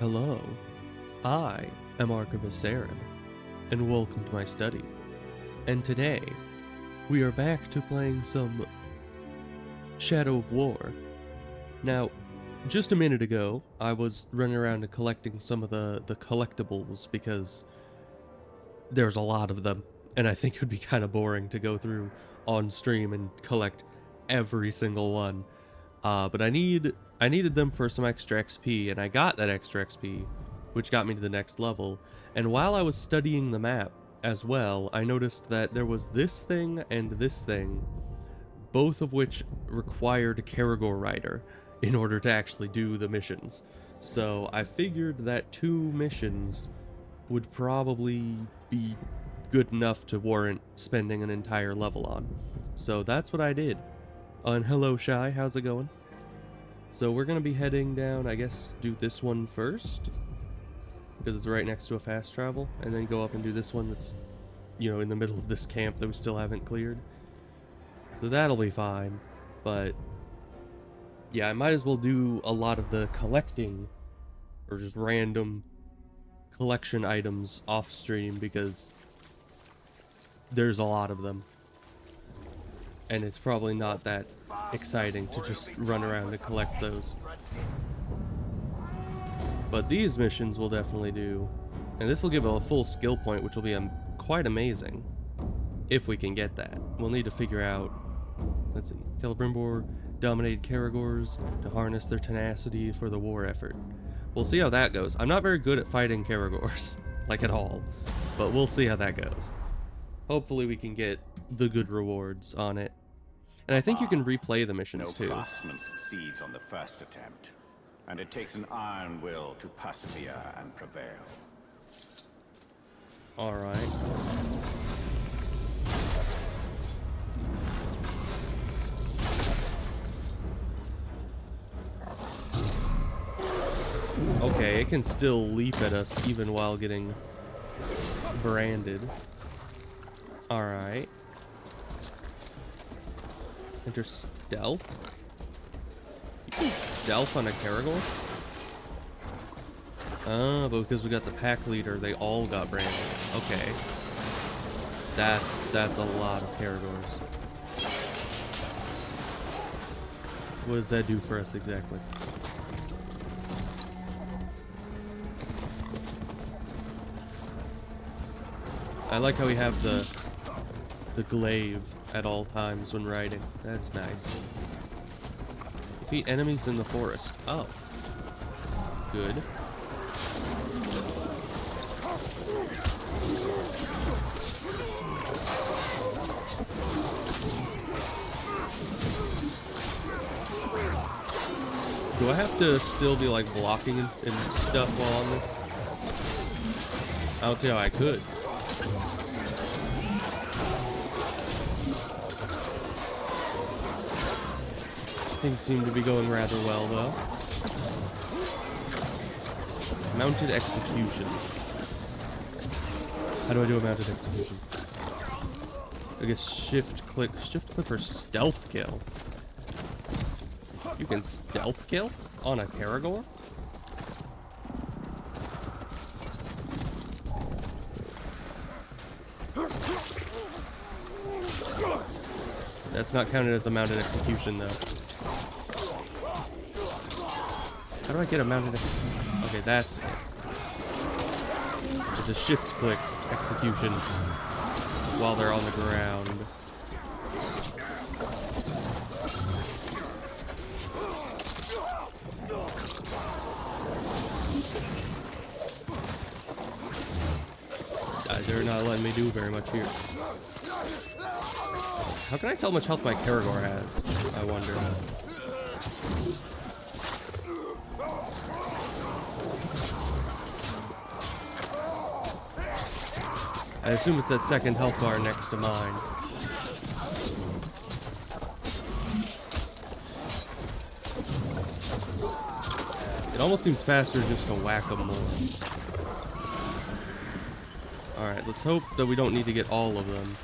Hello, I am Archivist Aaron, and welcome to my study. And today, we are back to playing some Shadow of War. Now, just a minute ago, I was running around and collecting some of the collectibles because there's a lot of them, and I think it would be kind of boring to go through on stream and collect every single one. But I needed them for some extra XP, and I got that extra XP, which got me to the next level. And while I was studying the map as well, I noticed that there was this thing and this thing, both of which required Caragor Rider in order to actually do the missions. So I figured that 2 missions would probably be good enough to warrant spending an entire level on. So that's what I did. And hello Shy, how's it going? So we're gonna be heading down, I guess do this one first, because it's right next to a fast travel, and then go up and do this one that's, you know, in the middle of this camp that we still haven't cleared. So that'll be fine, but yeah, I might as well do a lot of the collecting, or just random collection items off stream, because there's a lot of them. And it's probably not that exciting to just run around and collect those. But these missions will definitely do. And this will give a full skill point, which will be quite amazing. If we can get that. We'll need to figure out, let's see, Celebrimbor dominated Caragors to harness their tenacity for the war effort. We'll see how that goes. I'm not very good at fighting Caragors, like at all. But we'll see how that goes. Hopefully we can get the good rewards on it. And I think you can replay the missions too. No craftsman succeeds on the first attempt, and it takes an iron will to persevere and prevail. Alright. Okay, it can still leap at us even while getting branded. Alright. Enter stealth? Stealth on a Caragor? Oh, but because we got the pack leader, they all got branded. Okay. That's a lot of Caragors. What does that do for us exactly? I like how we have the glaive at all times when riding. That's nice. Defeat enemies in the forest. Oh. Good. Do I have to still be like blocking and stuff while on this? I don't see how I could. Things seem to be going rather well, though. Mounted execution. How do I do a mounted execution? I guess shift click for stealth kill. You can stealth kill on a Caragor? That's not counted as a mounted execution, though. How do I get a mounted execution? Okay, that's it. It's a shift click execution while they're on the ground. They're not letting me do very much here. How can I tell how much health my Caragor has? I wonder. I assume it's that second health bar next to mine. It almost seems faster just to whack them more. Alright, let's hope that we don't need to get all of them.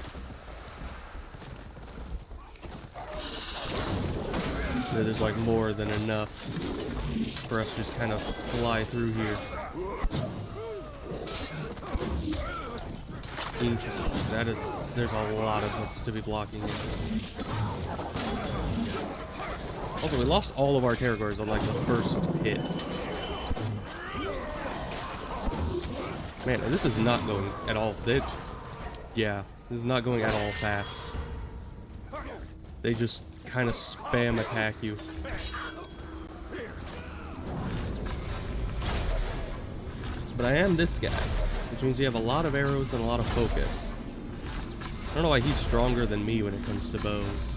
That is like more than enough. for us to just kind of fly through here. Interesting. That is, there's a lot of hits to be blocking. Also, we lost all of our Terragors on like the first hit. Man, this is not going at all. Yeah, this is not going at all fast. They just kind of spam attack you. But I am this guy, which means you have a lot of arrows and a lot of focus. I don't know why he's stronger than me when it comes to bows.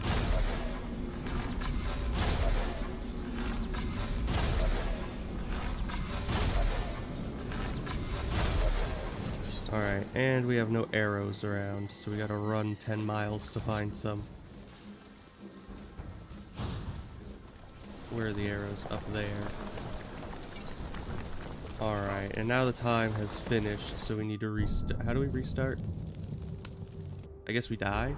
Alright, and we have no arrows around, so we gotta run 10 miles to find some. Where are the arrows? Up there. Alright, and now the time has finished, so we need to restart. How do we restart? I guess we die?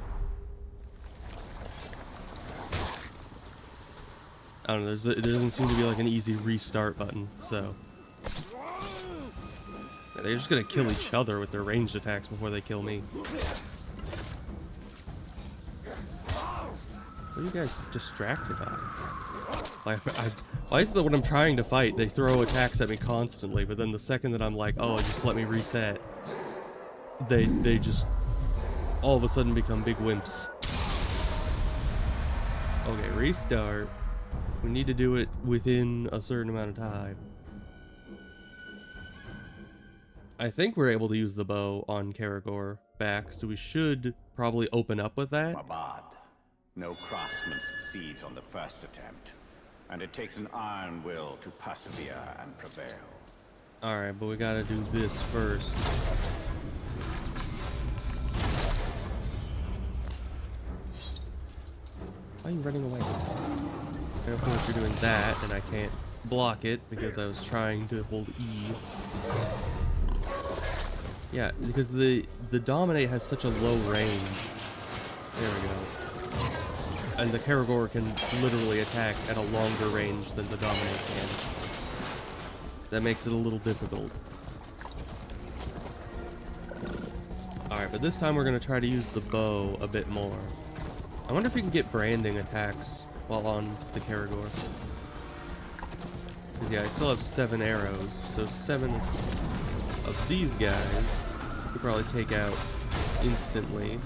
I don't know, there doesn't seem to be like an easy restart button, so... They're just gonna kill each other with their ranged attacks before they kill me. What are you guys distracted by? Why is that when I'm trying to fight, they throw attacks at me constantly, but then the second that I'm like, oh, just let me reset, they just all of a sudden become big wimps. Okay, restart. We need to do it within a certain amount of time. I think we're able to use the bow on Caragor back, so we should probably open up with that. Mabad. No craftsman succeeds on the first attempt, and it takes an iron will to persevere and prevail. Alright, but we gotta do this first. Why are you running away? I don't know if you're doing that, and I can't block it because I was trying to hold E. Yeah, because the Dominate has such a low range. There we go. And the Caragor can literally attack at a longer range than the Dominate can. That makes it a little difficult. Alright, but this time we're going to try to use the bow a bit more. I wonder if we can get branding attacks while on the Caragor. Because yeah, I still have 7 arrows, so 7 of these guys could probably take out instantly.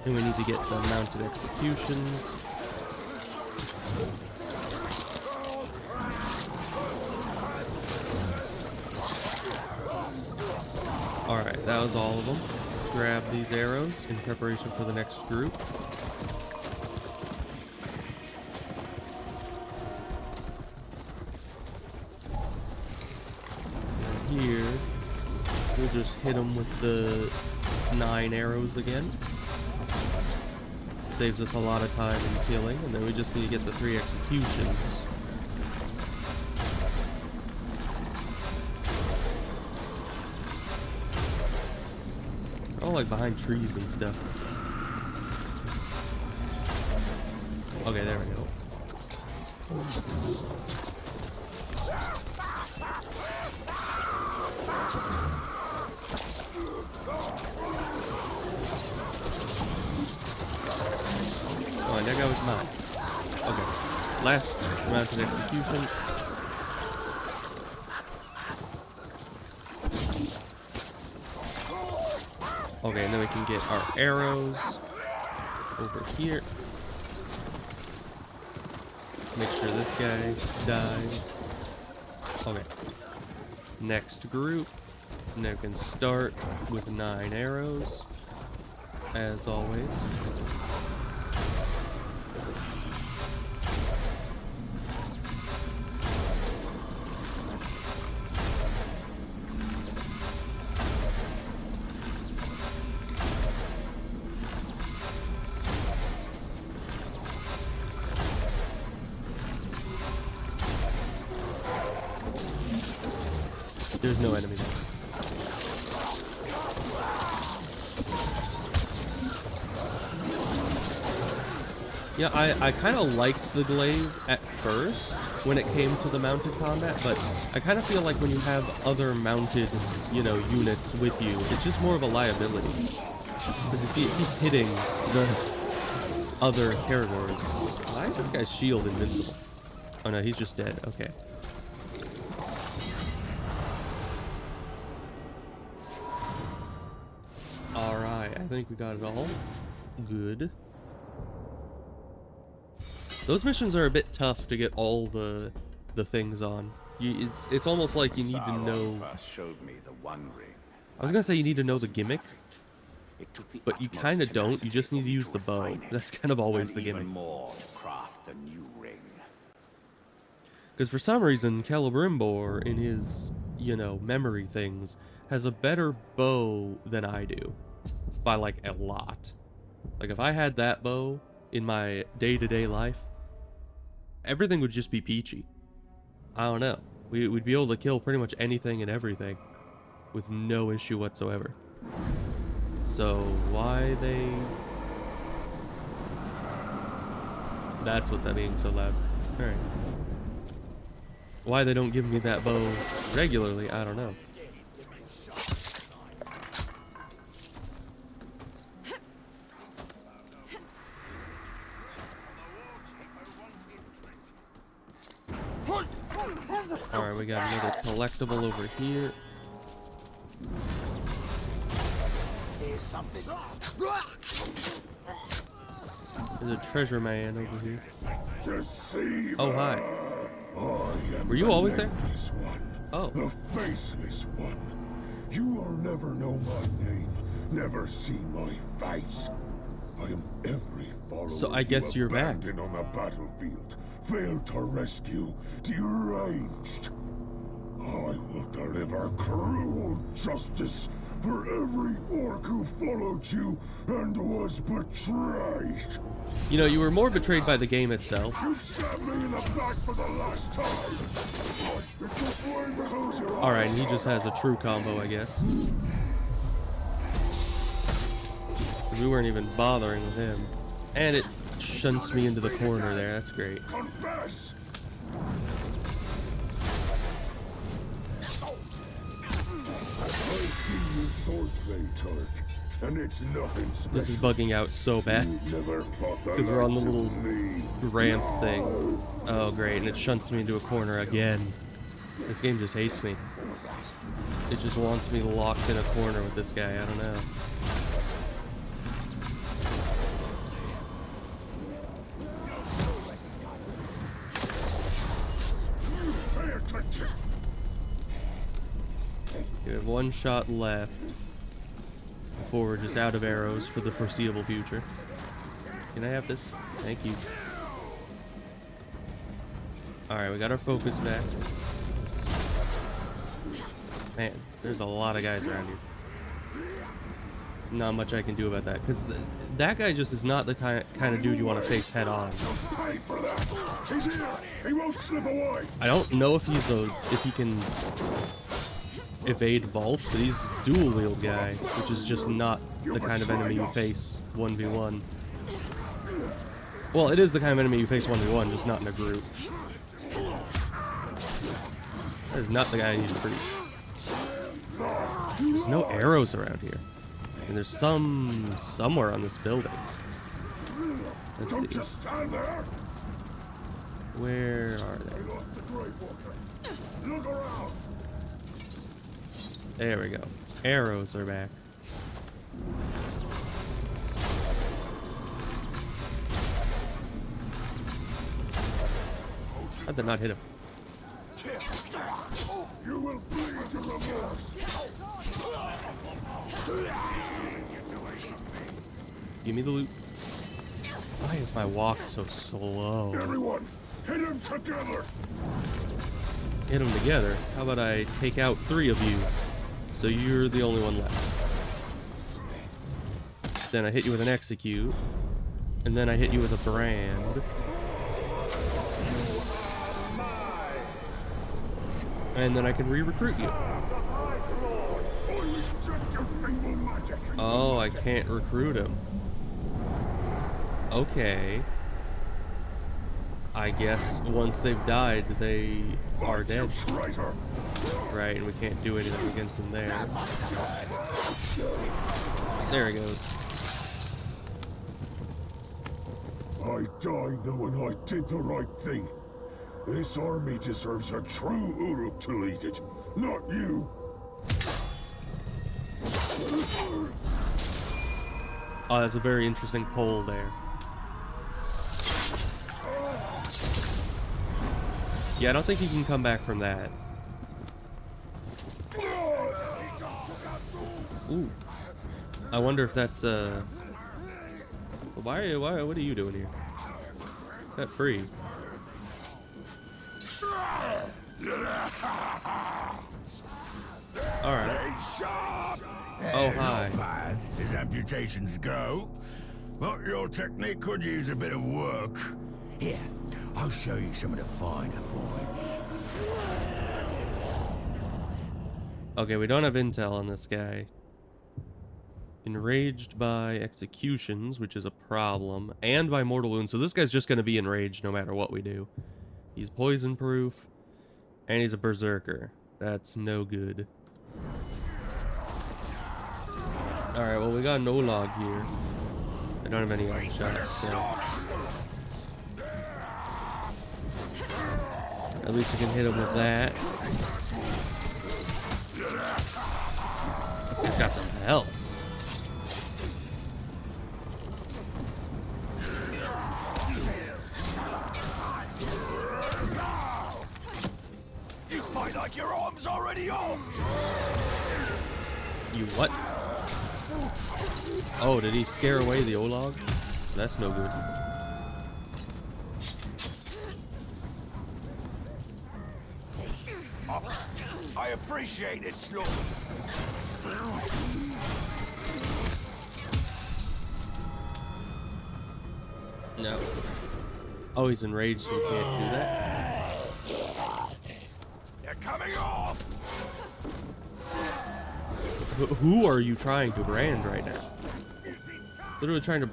And we need to get some mounted executions. Alright, that was all of them. Let's grab these arrows in preparation for the next group. And here, we'll just hit them with the 9 arrows again. Saves us a lot of time in killing, and then we just need to get the 3 executions. All like behind trees and stuff. Okay, there we go. Oh, that guy was mine. Okay. Last mounted execution. Okay, and then we can get our arrows over here. Make sure this guy dies. Okay. Next group. And then we can start with 9 arrows, as always. There's no enemy there. Yeah, I kind of liked the glaive at first when it came to the mounted combat, but I kind of feel like when you have other mounted, you know, units with you, it's just more of a liability. Because if he keeps hitting the other characters. Why is this guy's shield invincible? Oh no, he's just dead. Okay. Alright, I think we got it all. Good. Those missions are a bit tough to get all the things on. It's almost like you need to know. First showed me the One Ring. I was gonna say you need to know the gimmick, but you kind of don't. You just need to use the bow. That's kind of always the gimmick. More to craft the new ring. Because for some reason, Celebrimbor, in his, you know, memory things, has a better bow than I do, by like a lot. Like if I had that bow in my day-to-day life, everything would just be peachy. I don't know. We'd be able to kill pretty much anything and everything with no issue whatsoever. So why they... That's what that being so loud. Alright. Why they don't give me that bow regularly, I don't know. Alright, we got another collectible over here. There's a treasure man over here. Oh, hi. Were you always there? Oh. The faceless one. You will never know my name, never see my face. I am every follower. So I guess you're back. On the battlefield, failed to rescue, deranged. I will deliver cruel justice for every orc who followed you and was betrayed. You know, you were more betrayed by the game itself. You stabbed me in the back for the last time. Alright, and he just has a true combo, I guess. We weren't even bothering with him. And it shunts me into the corner there, that's great. Confess. I've seen you swordplay, Turk, and it's nothing special. This is bugging out so bad. Because we're on the little ramp thing. Oh great, and it shunts me into a corner again. This game just hates me. It just wants me locked in a corner with this guy, I don't know. We have one shot left before we're just out of arrows for the foreseeable future. Can I have this? Thank you. Alright, we got our focus back. Man, there's a lot of guys around here. Not much I can do about that, because that guy just is not the kind of dude you want to face head on. He's here. He won't slip away. I don't know if if he can evade vaults, but he's a dual wield guy, which is just not the kind of enemy you face 1v1. Well, it is the kind of enemy you face 1v1, just not in a group. That is not the guy I need to beat. There's no arrows around here. And there's some somewhere on this building. Let's see. Just stand there. Where are they? Look around. There we go. Arrows are back. How'd that not hit him? You will bleed your remorse. Give me the loot. Why is my walk so slow? Everyone, hit him together. Hit them together. How about I take out 3 of you, so you're the only one left. Then I hit you with an execute, and then I hit you with a brand. And then I can re-recruit you. Oh, I can't recruit him. Okay. I guess once they've died, they are dead. Right, and we can't do anything against them there. There he goes. I die knowing I did the right thing. This army deserves a true Uruk to lead it, not you. Oh, that's a very interesting poll there. Yeah, I don't think he can come back from that. Ooh. I wonder if that's, what are you doing here? Set free. Alright. Oh, hi. His amputations go. But your technique could use a bit of work. Here, I'll show you some of the finer points. Okay, we don't have intel on this guy. Enraged by executions, which is a problem, and by mortal wounds. So this guy's just going to be enraged no matter what we do. He's poison proof, and he's a berserker. That's no good. Alright, well, we got an Olag here. I don't have any other shots, so at least we can hit him with that. This guy's got some health. You fight like your arm's already off. You what? Oh, did he scare away the Olag? That's no good. I appreciate this slaughter. No. Oh, he's enraged, so we can't do that. They're coming off. Who are you trying to brand right now? Literally trying to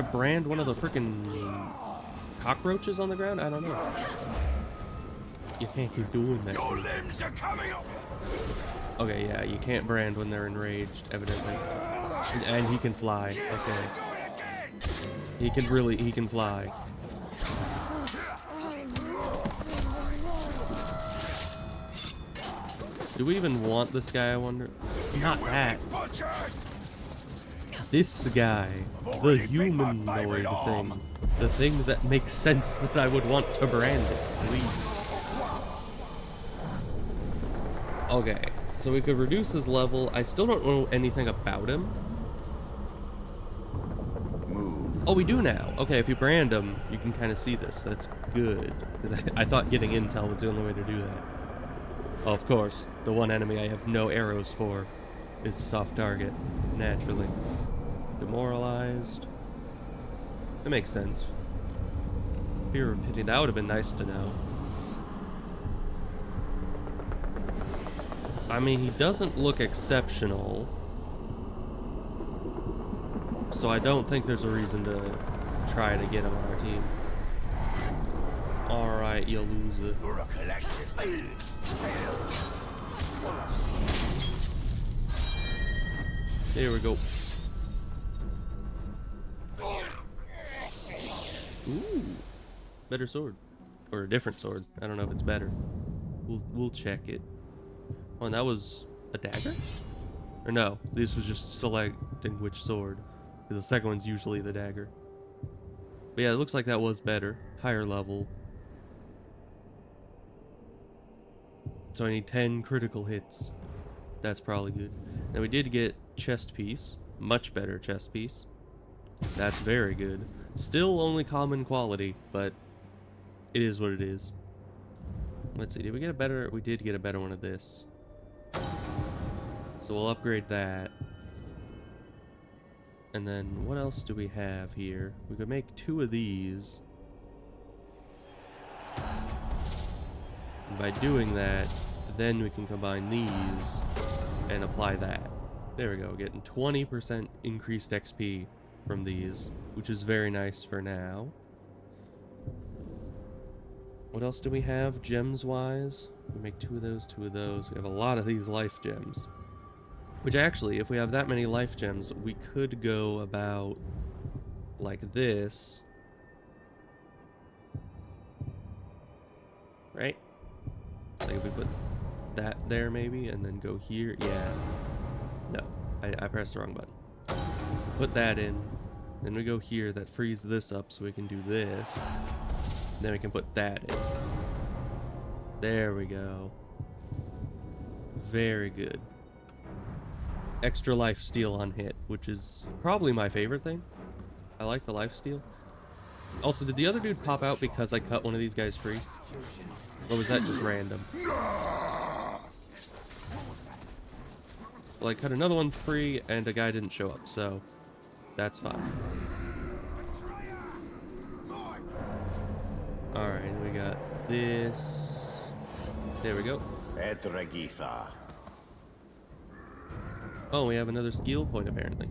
brand one of the freaking cockroaches on the ground? I don't know. You can't keep doing that. Your limbs are coming off. Okay, yeah, you can't brand when they're enraged, evidently. And he can fly. Okay. He can fly. Do we even want this guy, I wonder? Not that. This guy. The humanoid thing. The thing that makes sense that I would want to brand it, please. Okay, so we could reduce his level. I still don't know anything about him. Oh, we do now. Okay, if you brand him, you can kind of see this. That's good. Because I thought getting intel was the only way to do that. Well, of course, the one enemy I have no arrows for is soft target, naturally. Demoralized. That makes sense. Fear of pity. That would have been nice to know. I mean, he doesn't look exceptional. So I don't think there's a reason to try to get him on our team. Alright, you loser. There we go. Ooh. Better sword. Or a different sword. I don't know if it's better. We'll check it. Oh, and that was a dagger? Or no, this was just selecting which sword. Because the second one's usually the dagger. But yeah, it looks like that was better. Higher level. So I need 10 critical hits. That's probably good. Now we did get chest piece. Much better chest piece. That's very good. Still only common quality, but it is what it is. Let's see, did we get a better... We did get a better one of this. So we'll upgrade that. And then what else do we have here? We could make 2 of these. And by doing that, then we can combine these and apply that. There we go, getting 20% increased XP from these, which is very nice for now. What else do we have gems-wise? We make 2 of those, 2 of those. We have a lot of these life gems. Which actually, if we have that many life gems, we could go about like this. Right? Like if we put that there maybe, and then go here. Yeah. No, I pressed the wrong button. Put that in. Then we go here. That frees this up so we can do this. Then we can put that in. There we go. Very good. Extra life steal on hit, which is probably my favorite thing. I like the life steal. Also, did the other dude pop out because I cut one of these guys free? Or was that just random? Well, I cut another one free and a guy didn't show up, so that's fine. Alright, we got this. There we go. Edragitha. Oh, we have another skill point apparently.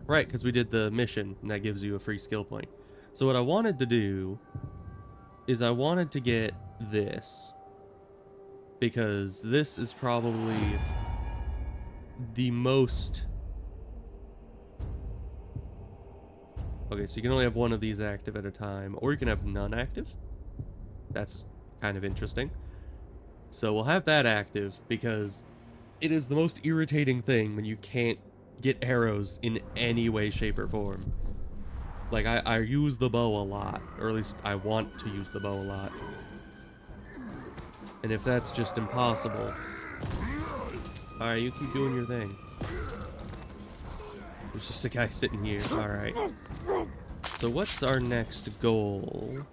Right, because we did the mission and that gives you a free skill point. So what I wanted to do is I wanted to get this. Because this is probably the most... Okay, so you can only have one of these active at a time, or you can have none active. That's kind of interesting. So we'll have that active because it is the most irritating thing when you can't get arrows in any way, shape, or form. Like, I use the bow a lot, or at least I want to use the bow a lot. And if that's just impossible... Alright, you keep doing your thing. There's just a guy sitting here. Alright. So what's our next goal?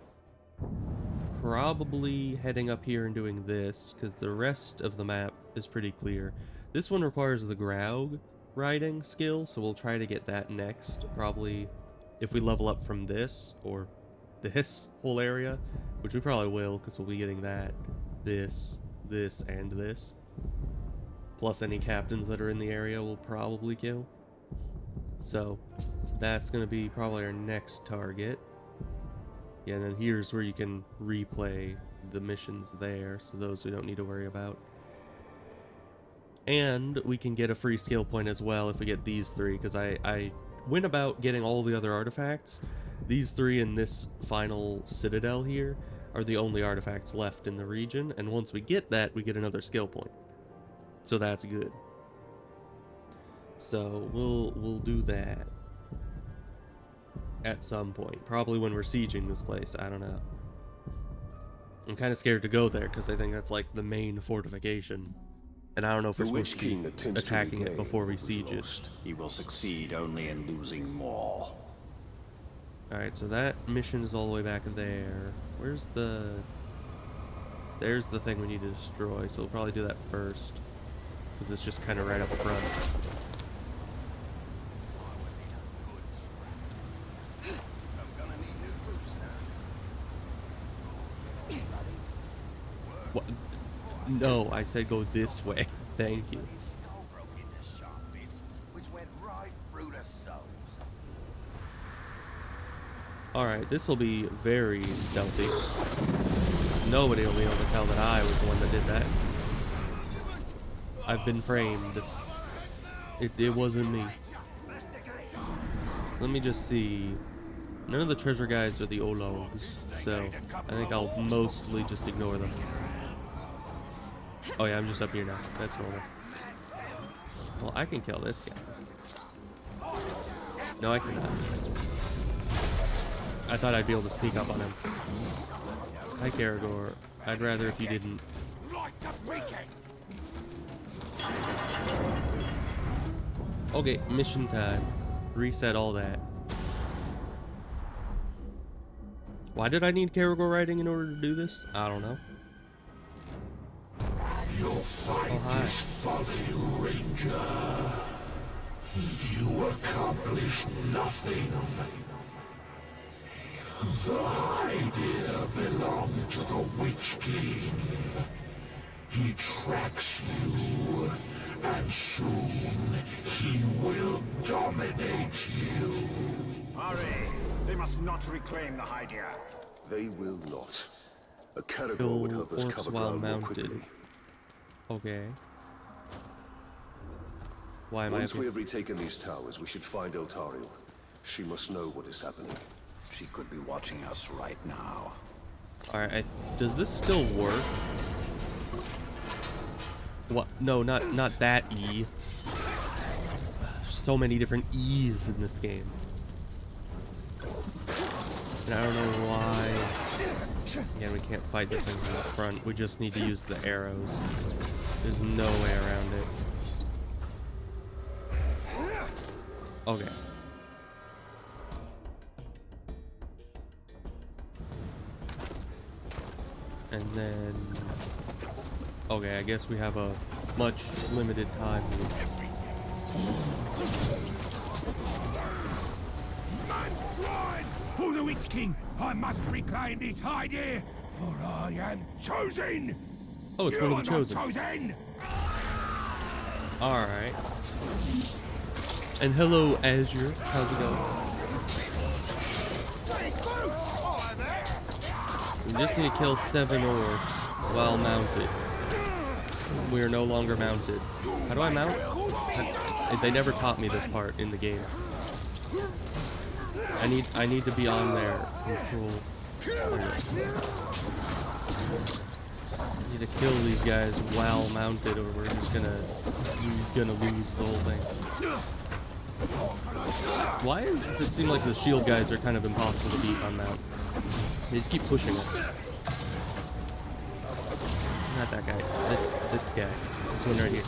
Probably heading up here and doing this, because the rest of the map is pretty clear. This one requires the Graug riding skill, so we'll try to get that next. Probably if we level up from this, or this whole area, which we probably will, because we'll be getting that, this, and this. Plus any captains that are in the area we'll probably kill. So that's going to be probably our next target. Yeah, and then here's where you can replay the missions there, so those we don't need to worry about. And we can get a free skill point as well if we get these 3, because I went about getting all the other artifacts. These 3 in this final citadel here are the only artifacts left in the region, and once we get that, we get another skill point. So that's good. So we'll do that at some point. Probably when we're sieging this place. I don't know. I'm kind of scared to go there because I think that's like the main fortification. And I don't know if we're supposed to be attacking it before we siege it. He will succeed only in losing more. Alright, so that mission is all the way back there. Where's the... There's the thing we need to destroy, so we'll probably do that first. Because it's just kind of right up front. What? No, I said go this way. Thank you. Alright, this will be very stealthy. Nobody will be able to tell that I was the one that did that. I've been framed. It wasn't me. Let me just see. None of the treasure guides are the Ologs, so I think I'll mostly just ignore them. Oh yeah, I'm just up here now. That's normal. Well, I can kill this guy. No, I cannot. I thought I'd be able to sneak up on him. Hi, Karagor. I'd rather if you didn't. Okay, mission time. Reset all that. Why did I need Karagor riding in order to do this? I don't know. Your fight is folly, Ranger. You accomplish nothing. The idea belonged to the Witch King. He tracks you, and soon he will dominate you. Hurry! They must not reclaim the Hydia. They will not. A Caragor Kill would help us orcs cover while ground more mounted. quickly. Okay. Why am Once I? we have retaken these towers, we should find Eltariel. She must know what is happening. She could be watching us right now. Alright, does this still work? What? No, not that E. There's so many different E's in this game. And I don't know why. Again, we can't fight this thing from the front. We just need to use the arrows. There's no way around it. Okay. And then... Okay, I guess we have a much limited time here. Man swine! For the Witch King, I must reclaim this Hydia, for I am chosen! Oh, it's You one of the are not chosen. chosen! Alright. And hello, Azure. How's it going? We just need to kill 7 orcs while mounted. We are no longer mounted. How do I mount? They never taught me this part in the game. I need to be on their control. I need to kill these guys while mounted, or we're just gonna lose the whole thing. Why does it seem like the shield guys are kind of impossible to beat on mount? They just keep pushing us. Not that guy. This guy. This one right here.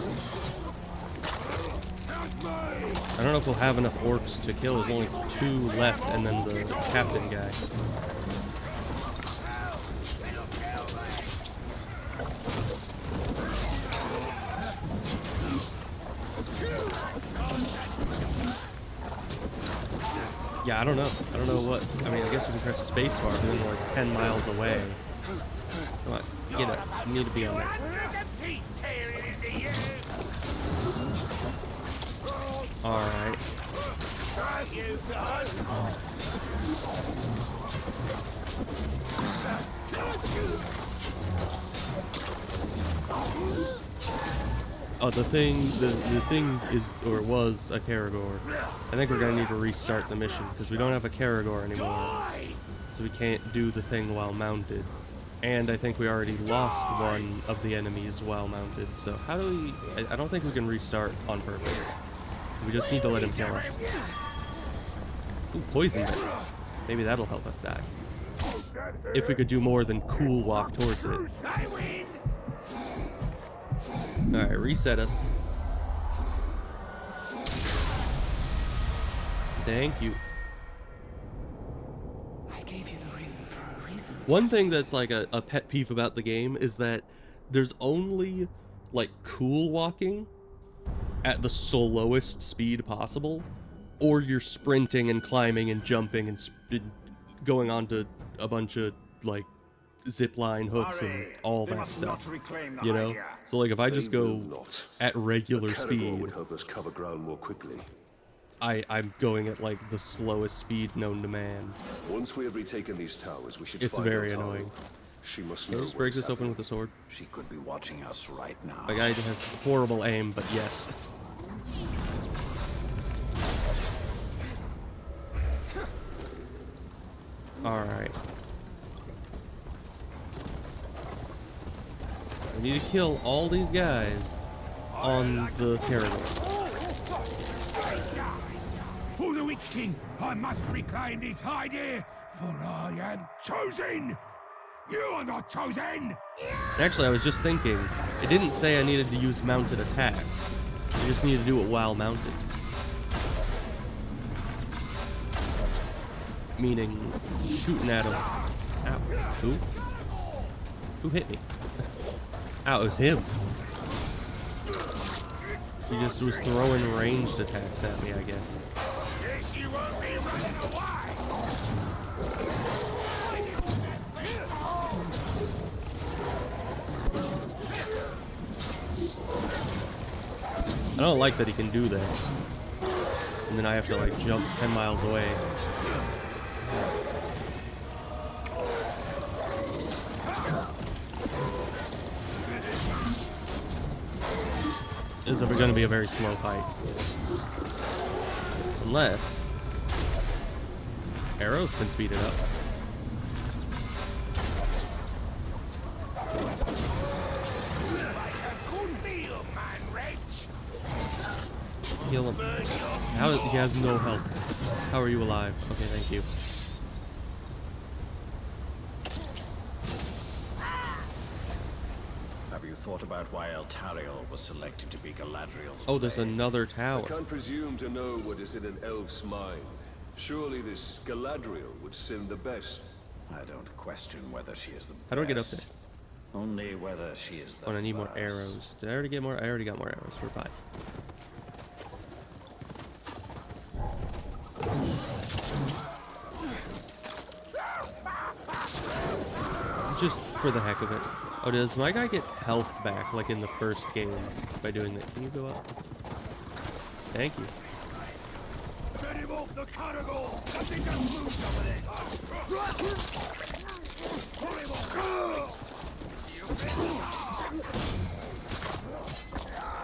I don't know if we'll have enough orcs to kill. There's only 2 left, and then the captain guy. Yeah, I don't know. I don't know what. I mean, I guess we can press spacebar, but then we're like 10 miles away. Come on, get up. You need to be on there. Alright. Oh, the thing is, or was, a Caragor. I think we're gonna need to restart the mission, because we don't have a Caragor anymore. So we can't do the thing while mounted. And I think we already lost one of the enemies while mounted, so how do we... I don't think we can restart on purpose. We just need to let him kill us. Ooh, poison bit. Maybe that'll help us die. If we could do more than cool walk towards it. Alright, reset us. Thank you. I gave you the ring for a reason. One thing that's like a pet peeve about the game is that there's only like cool walking at the slowest speed possible, or you're sprinting and climbing and jumping and going onto a bunch of like zipline hooks and all that stuff, you know? So like if I just go at regular speed, would help us cover ground more quickly. I'm going at like the slowest speed known to man. Once we have retaken these towers, we should It's find very Eltariel. annoying. She must Can know I just what break is this open happening. with a sword? She could be watching us right now. My guy has horrible aim, but yes. Alright. We need to kill all these guys on the Caragor. For the Witch King, I must reclaim this Hydia, for I am chosen! You are not chosen! Actually, I was just thinking, it didn't say I needed to use mounted attacks. I just need to do it while mounted. Meaning, shooting at him. Ow. Who? Who hit me? Ow, it was him. He just was throwing ranged attacks at me, I guess. Yes, you won't be running away! I don't like that he can do that. And then I have to like jump 10 miles away. This is going to be a very slow fight. Unless arrows can speed it up. Heal him. How, he has no health. How are you alive? Okay, thank you. Have you thought about why Eltariel was selected to be Galadriel's Oh, there's blade? another I tower. can't presume to know what is in an elf's mind. Surely this Galadriel would seem the best. I don't question whether she is the How do I get up best, there? only whether she is the Oh, I need more first. arrows. Did I already get more? I already got more arrows. We're fine. Just for the heck of it. Oh, does my guy get health back like in the first game by doing that? Can you go up? Thank you. Get him off the carnival! I think I'll move some of it! Pull him off!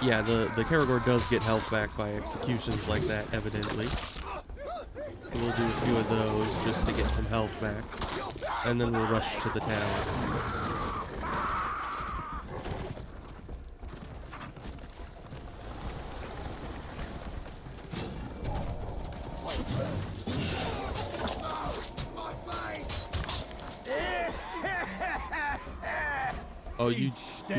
Yeah, the Karagor does get health back by executions like that, evidently. So we'll do a few of those just to get some health back. And then we'll rush to the tower. Oh, you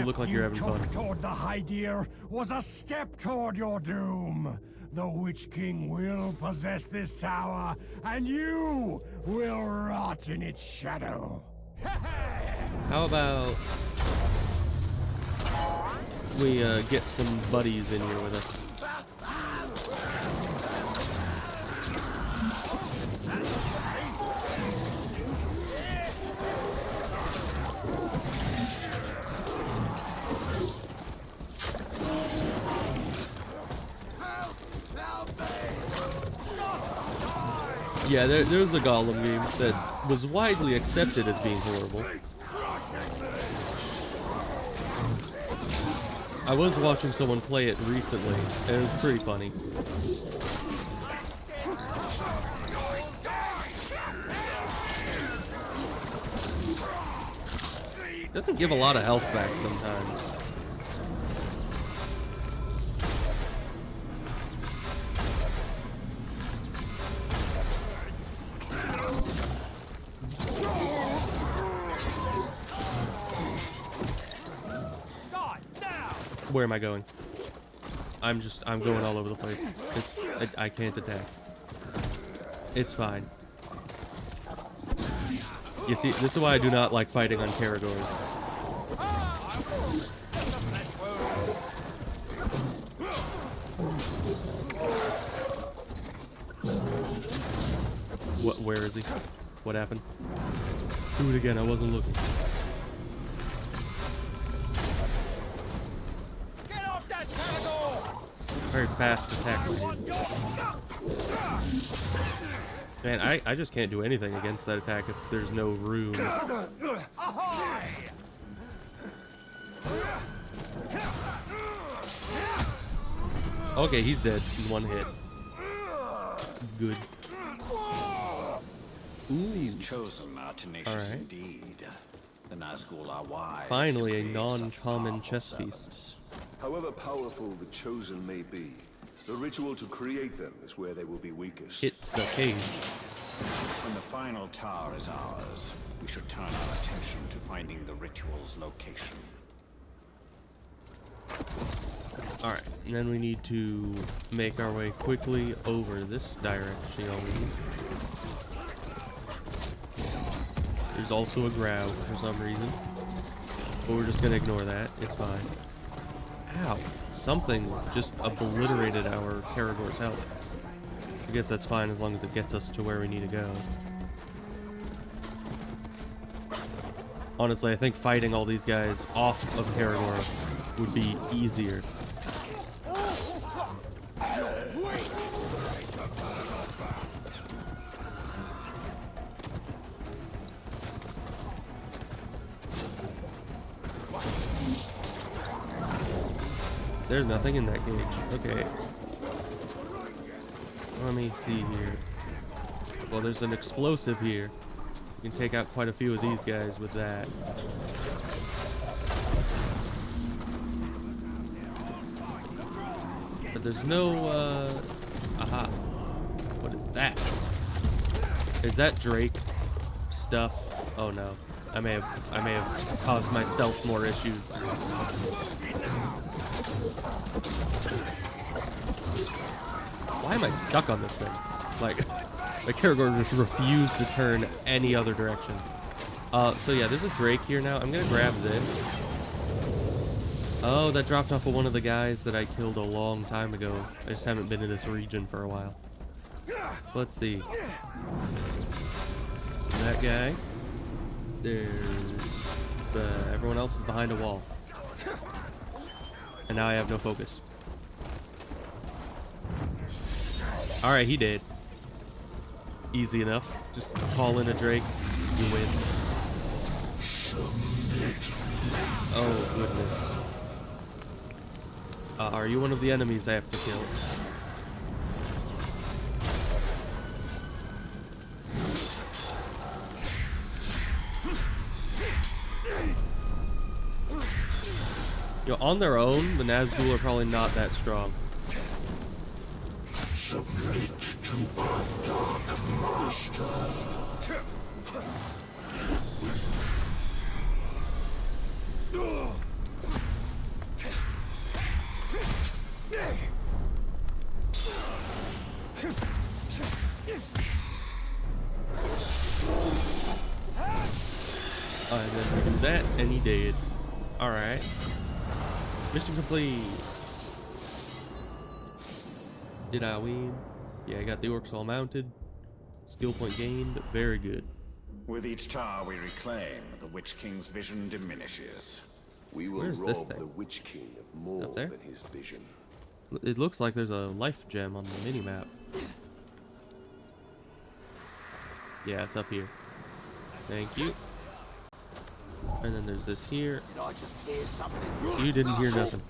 look like you're having fun. Step toward the High Deer was a step toward your doom. The Witch King will possess this tower, and you will rot in its shadow. How about we get some buddies in here with us? Yeah, there's a Gollum game that was widely accepted as being horrible. I was watching someone play it recently, and it was pretty funny. Doesn't give a lot of health back sometimes. Where am I going? I'm going all over the place. I can't attack. It's fine. You see, this is why I do not like fighting on Karagors. Where is he? What happened? Do it again, I wasn't looking. Very fast attack. Man, I just can't do anything against that attack if there's no room. Okay, he's dead in one hit. Good. These chosen are tenacious indeed. The Nazgul are wise. Finally, a non-common chess piece. However powerful the chosen may be, the ritual to create them is where they will be weakest. Hit the cage. When the final tower is ours, we should turn our attention to finding the ritual's location. Alright, and then we need to make our way quickly over this direction. There's also a Grau for some reason. But we're just gonna ignore that. It's fine. Ow. Something just obliterated our Karagor's health. I guess that's fine as long as it gets us to where we need to go. Honestly, I think fighting all these guys off of Karagor would be easier. There's nothing in that cage. Okay. Let me see here. Well, there's an explosive here. You can take out quite a few of these guys with that. But there's no, aha. What is that? Is that Drake stuff? Oh no. I may have caused myself more issues. Why am I stuck on this thing? Like, my character just refused to turn any other direction. So yeah, there's a Drake here now. I'm gonna grab this. Oh, that dropped off of one of the guys that I killed a long time ago. I just haven't been in this region for a while. So let's see. That guy. There's everyone else is behind a wall. And now I have no focus. Alright, he did. Easy enough. Just call in a Drake. You win. Oh, goodness. Are you one of the enemies I have to kill? You know, on their own, the Nazgul are probably not that strong. Submit to my dark master. And then we do that, and he did. Alright. Mission complete. Did I win? Yeah, I got the orcs all mounted. Skill point gained. Very good. With each tower we reclaim, the Witch King's vision diminishes. We will Where's this rob thing? the Witch King of more Up there? than his vision. It looks like there's a life gem on the minimap. Yeah, it's up here. Thank you. And then there's this here. Did I just hear something? You didn't hear nothing.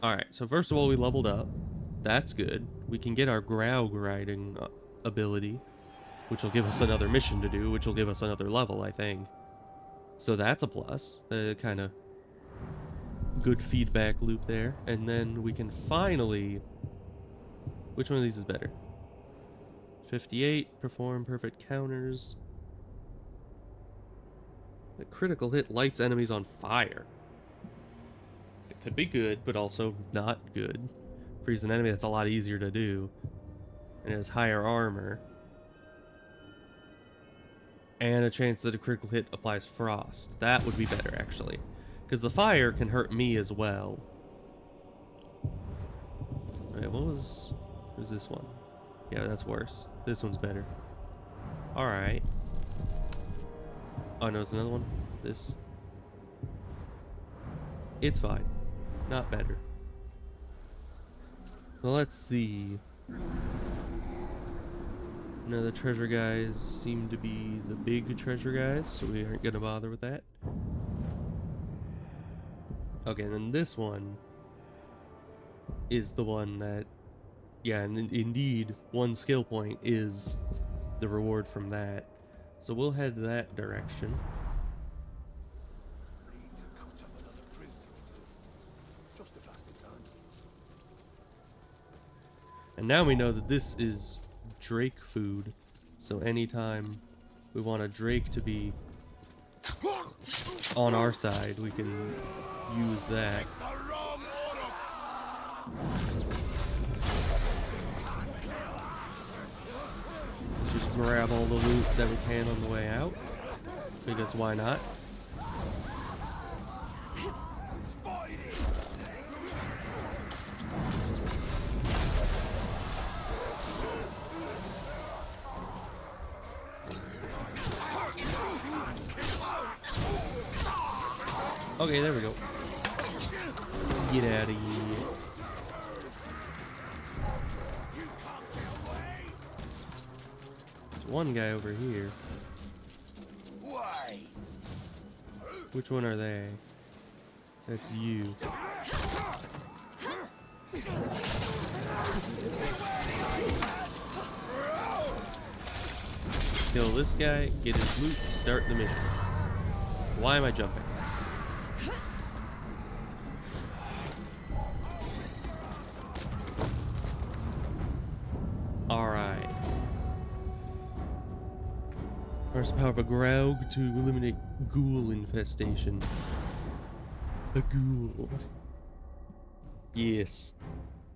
Alright, so first of all, we leveled up. That's good. We can get our Graug riding ability, which will give us another mission to do, which will give us another level, I think. So that's a plus. Kind of good feedback loop there. And then we can finally... Which one of these is better? 58, perform perfect counters. The critical hit lights enemies on fire. It could be good, but also not good. Freeze an enemy, that's a lot easier to do. And it has higher armor. And a chance that a critical hit applies frost. That would be better, actually. Because the fire can hurt me as well. Alright, what was this one? Yeah, that's worse. This one's better. Alright. Oh, no, it's another one. This. It's fine. Not better. So let's see. No, the treasure guys seem to be the big treasure guys, so we aren't gonna bother with that. Okay, and then this one is the one that, yeah, and indeed, one skill point is the reward from that. So we'll head that direction. And now we know that this is Drake food. So anytime we want a Drake to be on our side, we can use that. Just grab all the loot that we can on the way out, because why not? Okay, there we go. Get out of here. There's one guy over here. Why? Which one are they? That's you. Kill this guy, get his loot, start the mission. Why am I jumping? Alright. Horsepower of a Graug to eliminate ghoul infestation. A ghoul. Yes.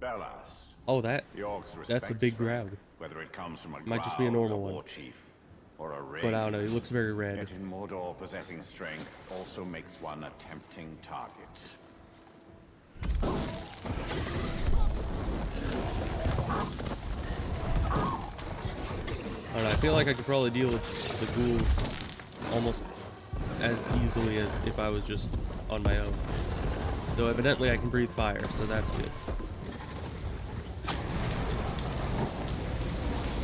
Bellas. Oh, that. The orcs That's a respect big strength, Graug. whether it comes from a Might just be a Graug, normal war one. chief, or a ring. But I don't know, he looks very red. Yet in Mordor, possessing strength also makes one a tempting target. I don't know, I feel like I could probably deal with the ghouls almost as easily as if I was just on my own. Though evidently I can breathe fire, so that's good.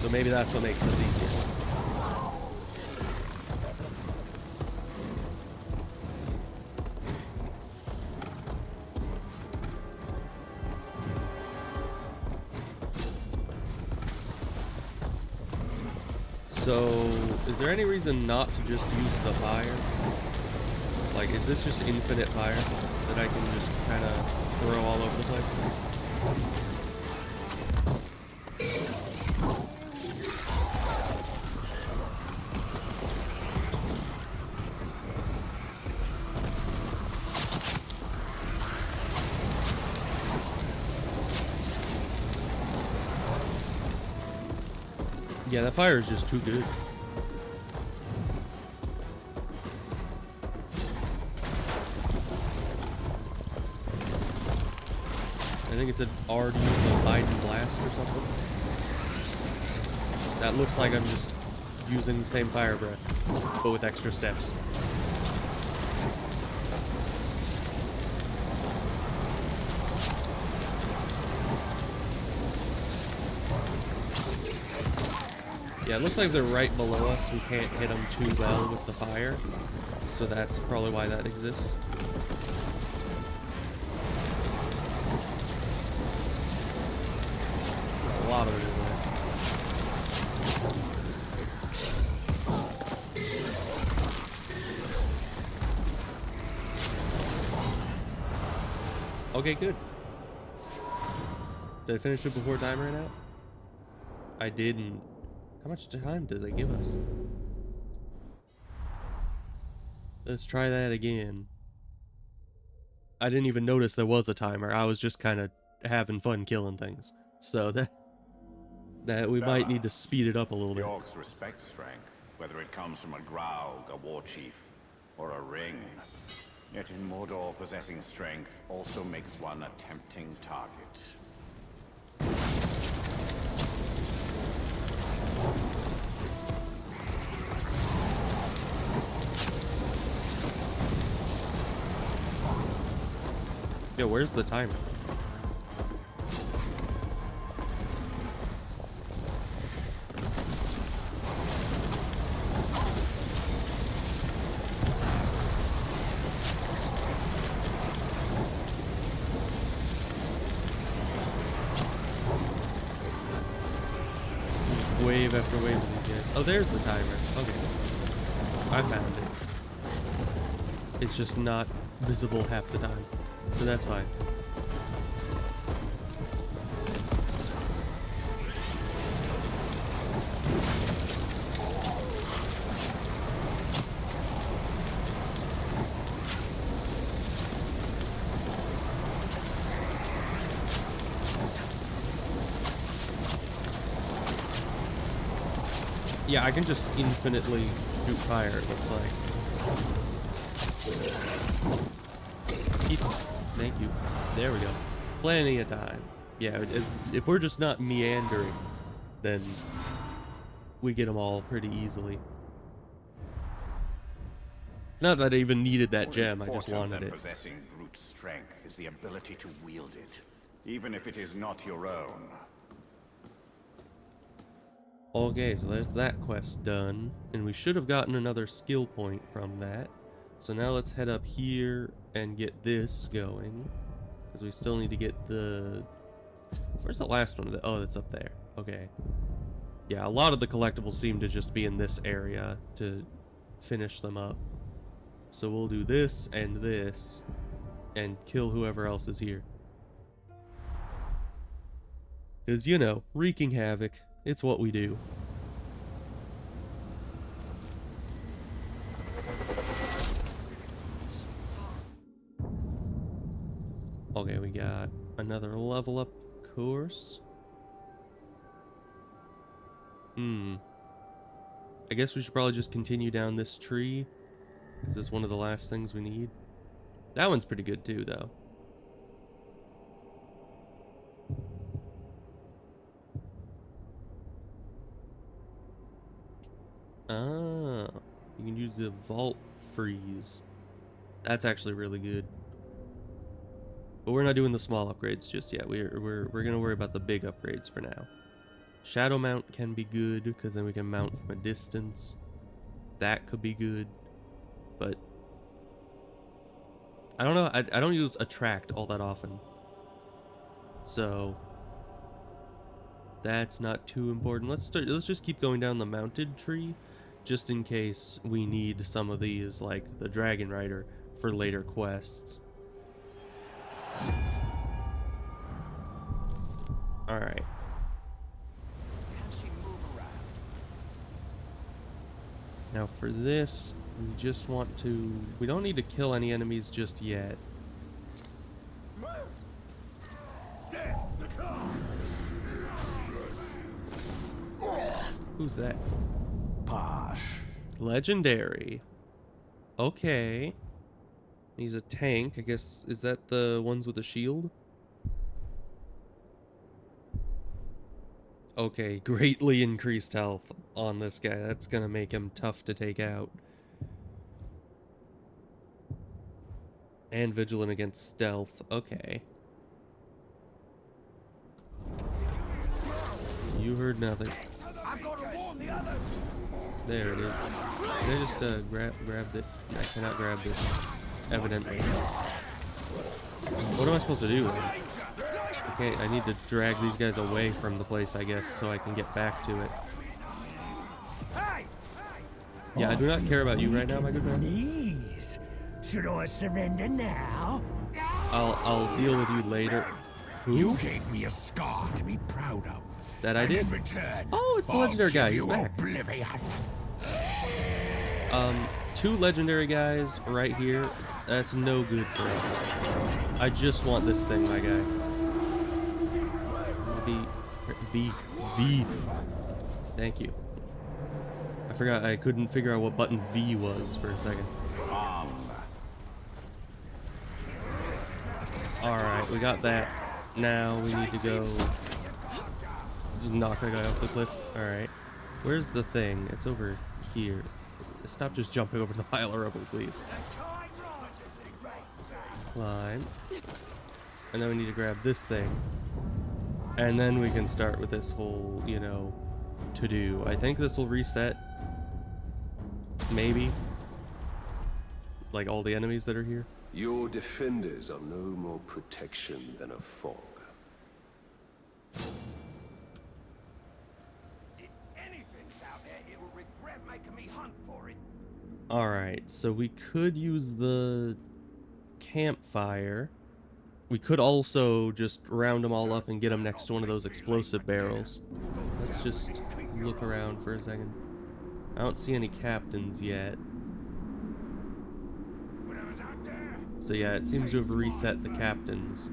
So maybe that's what makes this easier. So, is there any reason not to just use the fire? Like, is this just infinite fire that I can just kind of throw all over the place? Yeah, that fire is just too good. I think it's an R to use the Biden blast or something. That looks like I'm just using the same fire breath, but with extra steps. Yeah, it looks like they're right below us. We can't hit them too well with the fire, so that's probably why that exists. A lot of it in there. Okay, good. Did I finish it before time ran out? I didn't. How much time did they give us? Let's try that again. I didn't even notice there was a timer. I was just kind of having fun killing things. So that we might need to speed it up a little The bit. orcs respect strength, whether it comes from a Graug, a war chief, or a ring. Yet in Mordor, possessing strength also makes one a tempting target. Yeah, where's the timer? Wave after wave of these guys. Oh, there's the timer. Okay. I found it. It's just not visible half the time. So that's fine. Yeah, I can just infinitely shoot fire, it looks like. Thank you. There we go. Plenty of time. Yeah, if we're just not meandering, then we get them all pretty easily. It's not that I even needed that More gem, I just important wanted than it. Possessing brute strength is the ability to wield it, even if it is not your own. Okay, so there's that quest done, and we should have gotten another skill point from that. So now let's head up here and get this going, because we still need to get the... Where's the last one? Oh, it's up there. Okay. Yeah, a lot of the collectibles seem to just be in this area to finish them up. So we'll do this, and kill whoever else is here. Because, you know, wreaking havoc. It's what we do. Okay, we got another level up course. I guess we should probably just continue down this tree, because it's one of the last things we need. That one's pretty good too, though. Ah, you can use the vault freeze. That's actually really good. But we're not doing the small upgrades just yet. We're gonna worry about the big upgrades for now. Shadow mount can be good, because then we can mount from a distance. That could be good, but I don't know. I don't use attract all that often, so that's not too important. Let's just keep going down the mounted tree, just in case we need some of these, like the Dragon Rider, for later quests. All right. Now for this, we just want to... We don't need to kill any enemies just yet. Who's that? Posh. Legendary. Okay. He's a tank. I guess, is that the ones with a shield? Okay, greatly increased health on this guy. That's gonna make him tough to take out. And vigilant against stealth. Okay. You heard nothing. There it is. Can I just grab it? I cannot grab this. Evidently. What am I supposed to do? Okay, I need to drag these guys away from the place, I guess, so I can get back to it. Yeah, I do not care about you right now, my good man. Knees. Should I surrender now? I'll deal with you later. Who? You gave me a scar to be proud of. That I did. In return, Oh, it's the legendary guy. He's back. Oblivion. Two legendary guys right here. That's no good for us. I just want this thing, my guy. V. Thank you. I forgot. I couldn't figure out what button V was for a second. Alright, we got that. Now we need to go... Just knock that guy off the cliff. Alright. Where's the thing? It's over here. Stop just jumping over the pile of rubble, please. Climb. And then we need to grab this thing. And then we can start with this whole, you know, to-do. I think this will reset. Maybe. Like all the enemies that are here. Your defenders are no more protection than a fog. If anything's out there, it will regret making me hunt for it. Alright, so we could use the campfire. We could also just round them all up and get them next to one of those explosive barrels. Let's just look around for a second. I don't see any captains yet. So yeah, it seems to have reset the captains.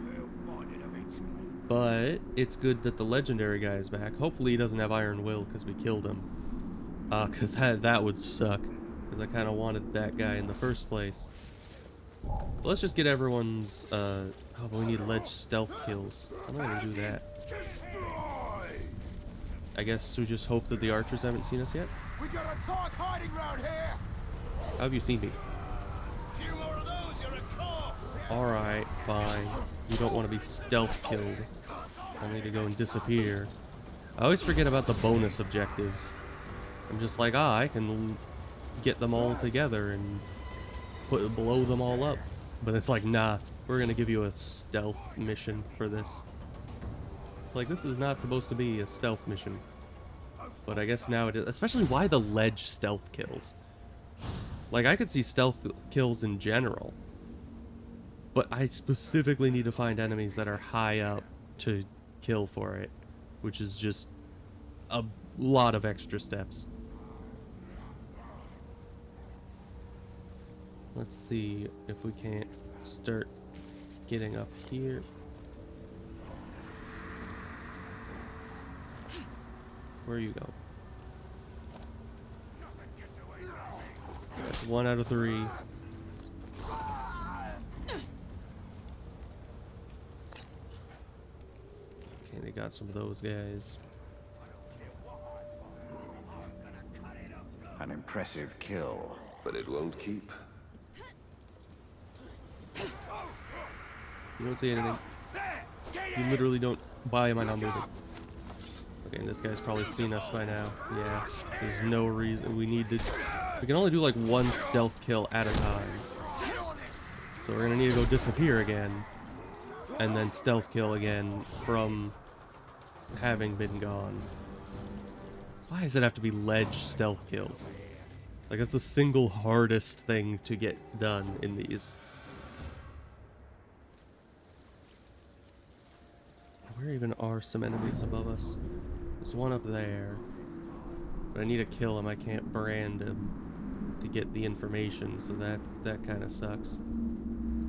But it's good that the legendary guy is back. Hopefully he doesn't have Iron Will because we killed him. Because that would suck. Because I kind of wanted that guy in the first place. Let's just get everyone's, oh, but we need ledge stealth kills. I'm not gonna do that. I guess we just hope that the archers haven't seen us yet. We got a talk hiding round here. How have you seen me? Alright, fine. You don't want to be stealth killed. I need to go and disappear. I always forget about the bonus objectives. I'm just like, I can get them all together and blow them all up. But it's like, nah, we're gonna give you a stealth mission for this. It's like, this is not supposed to be a stealth mission. But I guess now it is. Especially, why the ledge stealth kills? Like, I could see stealth kills in general. But I specifically need to find enemies that are high up to kill for it. Which is just a lot of extra steps. Let's see if we can't start getting up here. Where you go? That's 1 out of 3. Okay, they got some of those guys. An impressive kill. But it won't keep. You don't see anything. You literally don't. Why am I not moving? Okay, and this guy's probably seen us by now. Yeah, so there's no reason. We need to. We can only do like 1 stealth kill at a time. So we're gonna need to go disappear again. And then stealth kill again from having been gone. Why does it have to be ledge stealth kills? Like, that's the single hardest thing to get done in these. Where even are some enemies above us? There's one up there. But I need to kill him. I can't brand him to get the information, so that kind of sucks.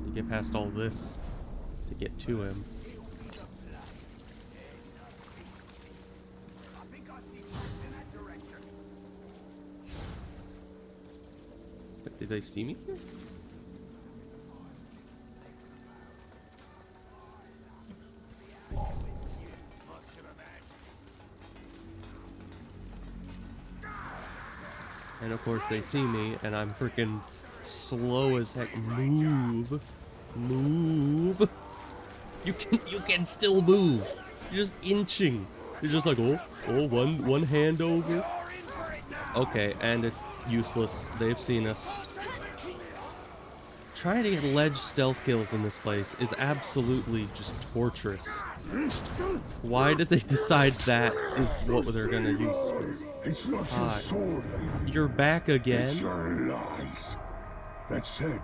You get past all this to get to him. Did they see me here? And of course they see me, and I'm freaking slow as heck. Move. Move. You can still move. You're just inching. You're just like, one hand over. Okay, and it's useless. They've seen us. Trying to get ledge stealth kills in this place is absolutely just torturous. Why did they decide that is what they're gonna use for? It's not your sword, Ivy. You're back again? It's your lies. That said,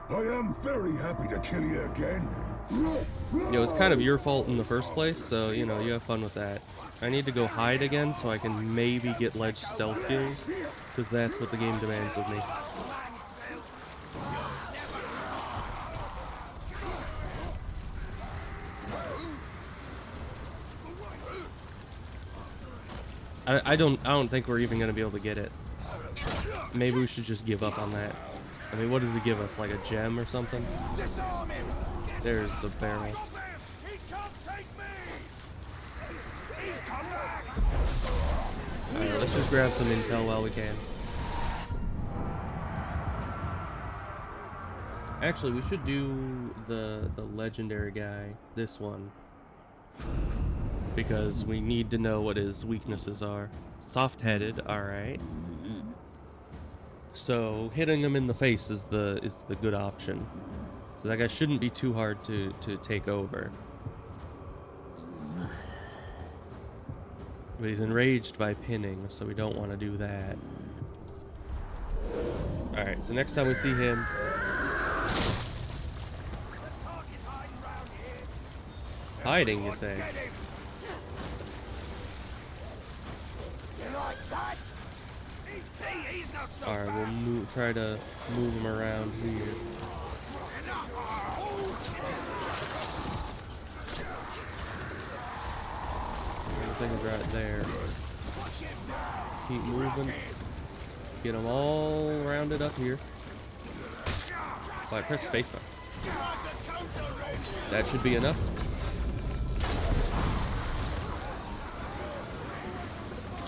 I am very happy to kill you again. You know, it's kind of your fault in the first place, so, you know, you have fun with that. I need to go hide again so I can maybe get ledge stealth kills, because that's what the game demands of me. I don't think we're even gonna be able to get it. Maybe we should just give up on that. I mean, what does it give us? Like a gem or something? There's a barrel. Alright, let's just grab some intel while we can. Actually, we should do the legendary guy, this one. Because we need to know what his weaknesses are. Soft-headed, alright. So hitting him in the face is the good option. So that guy shouldn't be too hard to take over. But he's enraged by pinning, so we don't want to do that. Alright, so next time we see him... Hiding, you say? Alright, we'll try to move him around here. Everything's right there. Keep moving. Get them all rounded up here. Oh, I pressed spacebar. That should be enough.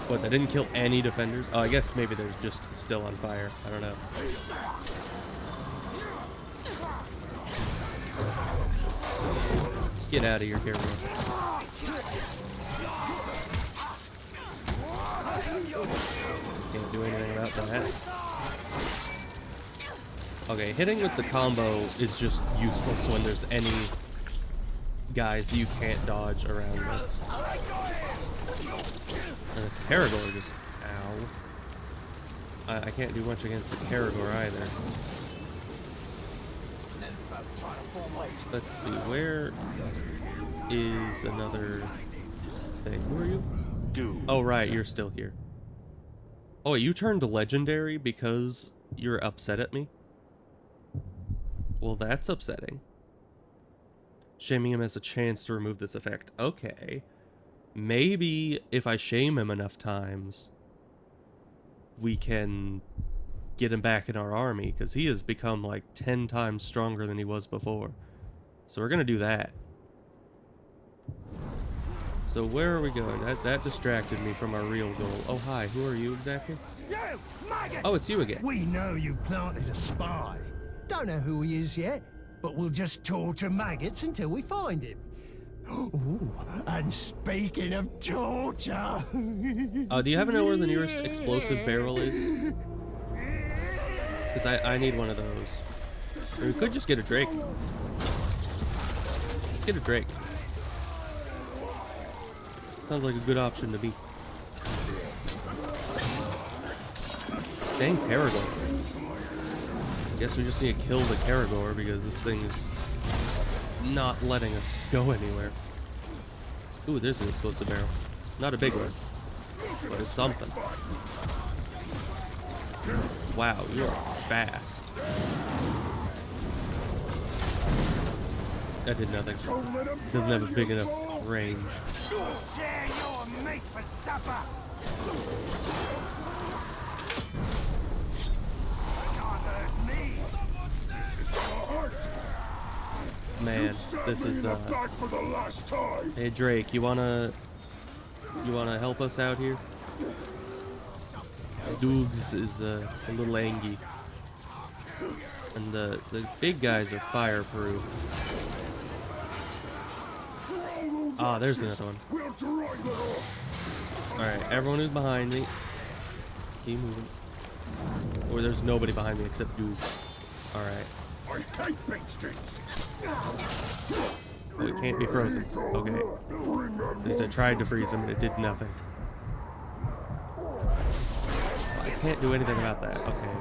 What, that didn't kill any defenders? Oh, I guess maybe they're just still on fire. I don't know. Get out of here, Carol. Can't do anything about that. Okay, hitting with the combo is just useless when there's any guys you can't dodge around this. And this Caragor just... Ow. I can't do much against the Caragor either. Let's see, where is another thing? Who are you? Oh, right, you're still here. Oh, you turned legendary because you're upset at me? Well, that's upsetting. Shaming him has a chance to remove this effect. Okay. Maybe if I shame him enough times, we can get him back in our army, because he has become like 10 times stronger than he was before. So we're gonna do that. So where are we going? That distracted me from our real goal. Oh, hi. Who are you exactly? You, maggot! Oh, it's you again. We know you planted a spy. Don't know who he is yet, but we'll just torture maggots until we find him. Ooh, and speaking of torture... Do you happen to know where the nearest explosive barrel is? Because I need one of those. Or we could just get a Drake. Let's get a Drake. Sounds like a good option to me. Dang Caragor. Guess we just need to kill the Caragor because this thing is not letting us go anywhere. Ooh, there's an explosive barrel. Not a big one, but it's something. Wow, you are fast. That did nothing. Doesn't have a big enough range. Share your meat for supper! Can't hurt me! Man, this is Hey Drake, you wanna help us out here? Doogs is a little angry. And the big guys are fireproof. Ah, there's another one. Alright, everyone who's behind me, keep moving. Or there's nobody behind me except Doogs. Alright. Oh, it can't be frozen. Okay. At least I tried to freeze him and it did nothing. I can't do anything about that. Okay.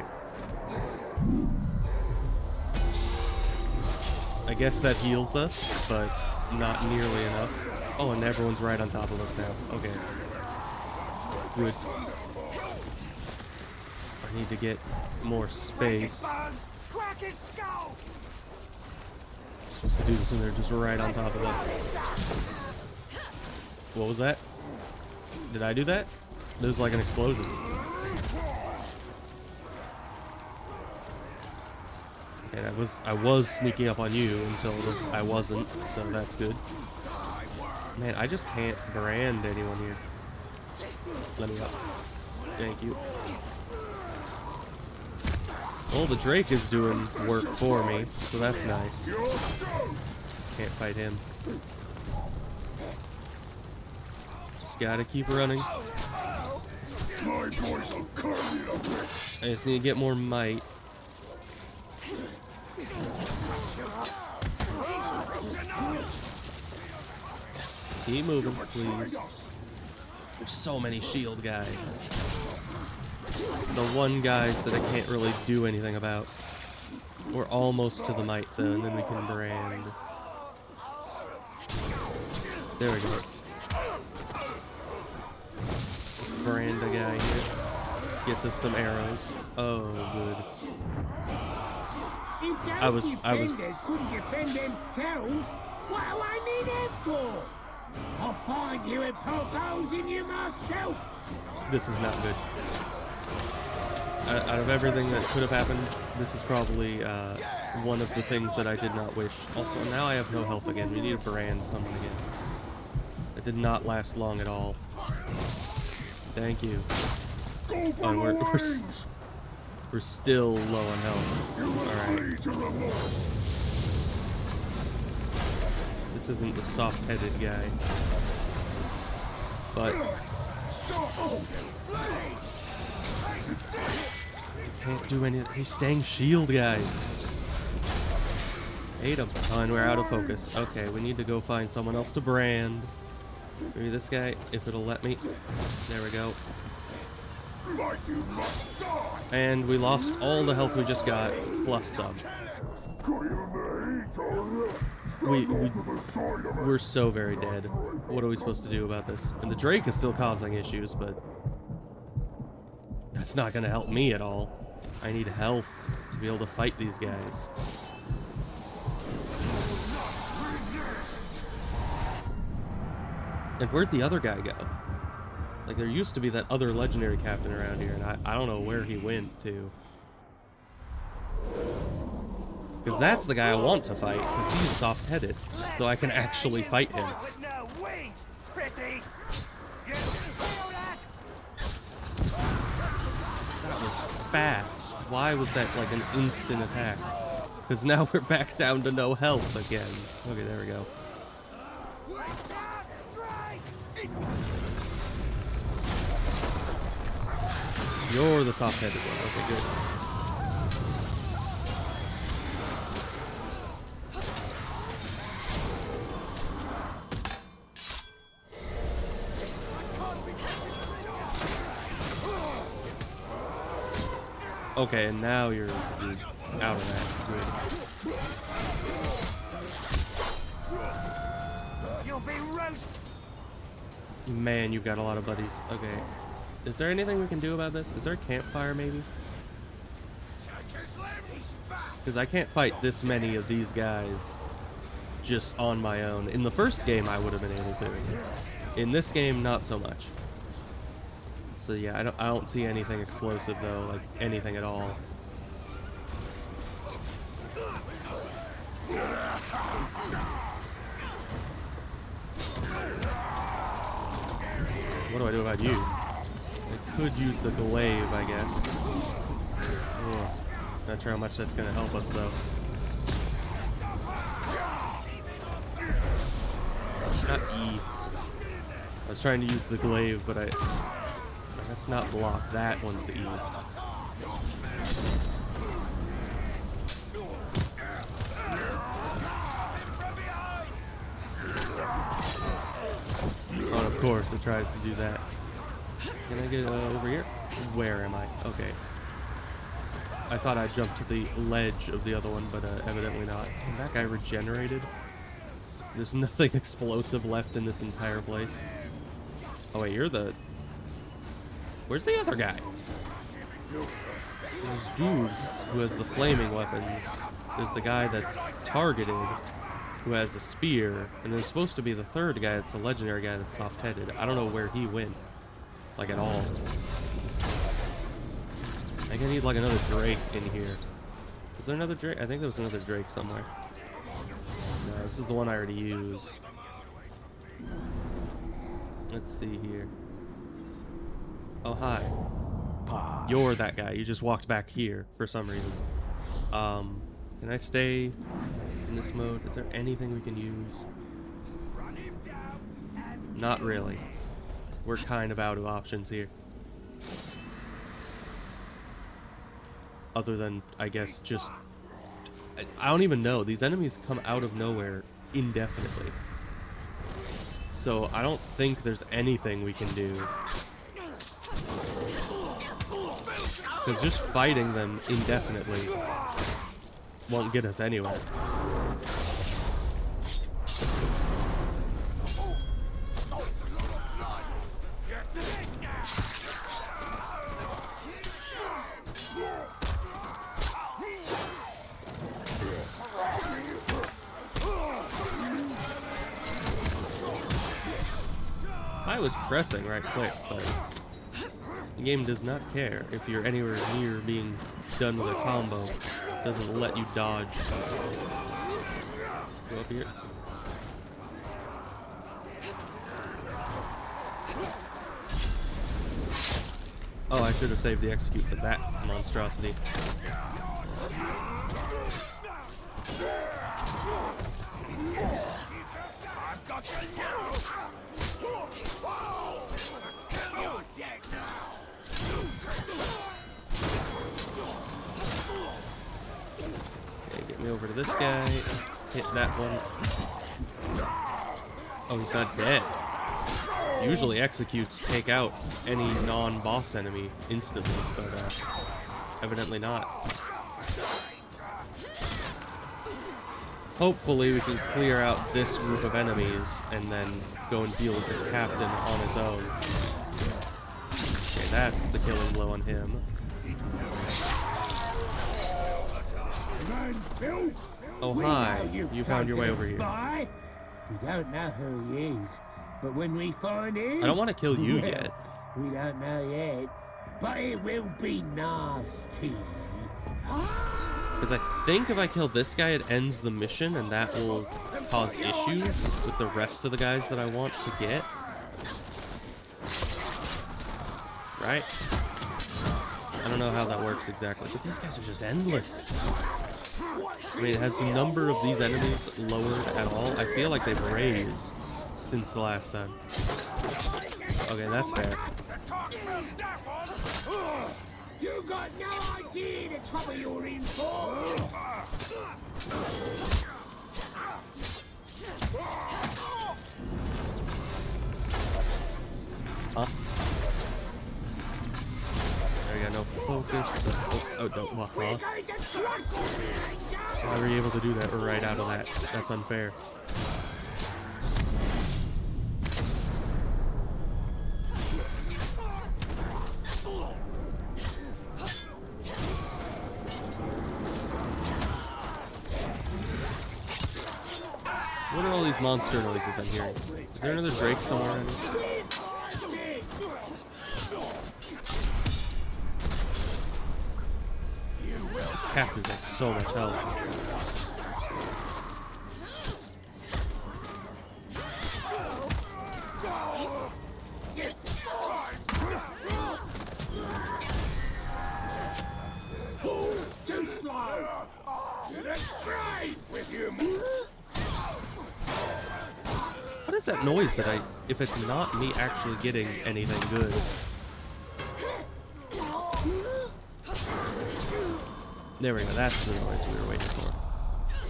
I guess that heals us, but not nearly enough. Oh, and everyone's right on top of us now. Okay. Good. I need to get more space. Supposed to do this when they're just right on top of us. What was that? Did I do that? There's like an explosion. And I was sneaking up on you until I wasn't, so that's good. Man, I just can't brand anyone here. Let me up. Thank you. Well, the Drake is doing work for me, so that's nice. Can't fight him. Just gotta keep running. I just need to get more might. Keep moving, please. There's so many shield guys. The one guys that I can't really do anything about. We're almost to the might though, and then we can brand. There we go. Brand a guy here. Gets us some arrows. Oh, good. I was couldn't defend themselves. What do I need them for? I'll find you and poke holes in you myself. This is not good. Out of everything that could have happened, this is probably one of the things that I did not wish. Also, now I have no health again. We need to brand someone again. It did not last long at all. Thank you. Oh, we're still low on health. Alright. This this isn't the soft-headed guy. But can't do anything. He's staying shield, guys. Hate him. Oh, and we're out of focus. Okay, we need to go find someone else to brand. Maybe this guy, if it'll let me. There we go. And we lost all the health we just got, plus some. We're so very dead. What are we supposed to do about this? And the Drake is still causing issues, but that's not gonna help me at all. I need health to be able to fight these guys. And where'd the other guy go? Like, there used to be that other legendary captain around here, and I don't know where he went to. Because that's the guy I want to fight, because he's soft-headed, so I can actually fight him. That was fast. Why was that like an instant attack? Because now we're back down to no health again. Okay, there we go. You're the soft-headed one. Okay, good. Okay, and now you're out of that. Good. You'll be roast. Man, you've got a lot of buddies. Okay. Is there anything we can do about this? Is there a campfire, maybe? Because I can't fight this many of these guys just on my own. In the first game, I would have been able to. In this game, not so much. So yeah, I don't see anything explosive though, like anything at all. What do I do about you? I could use the glaive, I guess. Ugh. Not sure how much that's gonna help us though. Not E. I was trying to use the glaive, but let's not block. That one's E. Oh, and of course it tries to do that. Can I get over here? Where am I? Okay. I thought I jumped to the ledge of the other one, but evidently not. And that guy regenerated. There's nothing explosive left in this entire place. Oh wait, you're the... Where's the other guy? There's Dubes, who has the flaming weapons. There's the guy that's targeted, who has the spear. And there's supposed to be the third guy that's a legendary guy that's soft-headed. I don't know where he went. Like, at all. I think I need, like, another Drake in here. Is there another Drake? I think there was another Drake somewhere. No, this is the one I already used. Let's see here. Oh, hi. You're that guy. You just walked back here for some reason. Can I stay in this mode? Is there anything we can use? Not really. We're kind of out of options here. Other than, I guess, just... I don't even know. These enemies come out of nowhere indefinitely. So I don't think there's anything we can do. Because just fighting them indefinitely won't get us anywhere. I was pressing right quick, but the game does not care if you're anywhere near being done with a combo. It doesn't let you dodge. Go up here. Oh, I should have saved the execute for that monstrosity. this guy. Hit that one. Oh, he's not dead. Usually executes take out any non-boss enemy instantly, but evidently not. Hopefully we can clear out this group of enemies and then go and deal with the captain on his own. Okay, that's the killing blow on him. Oh, hi. You found your way over here. We don't know who he is, but when we find him... I don't want to kill you well, yet. We don't know yet, but it will be nasty. Because I think if I kill this guy, it ends the mission, and that will cause issues with the rest of the guys that I want to get. Right? I don't know how that works exactly, but these guys are just endless. I mean, has the number of these enemies lowered at all? I feel like they've raised since the last time. Okay, that's fair. You got no idea the trouble you're in for. Huh? There we go, no focus. Oh, don't walk off. Why were you able to do that right out of that? That's unfair. What are all these monster noises I'm hearing? Is there another Drake somewhere in here? This captain's got so much health. Too slow. Let's brave with you. What is that noise that if it's not me actually getting anything good? There we go, that's the noise we were waiting for.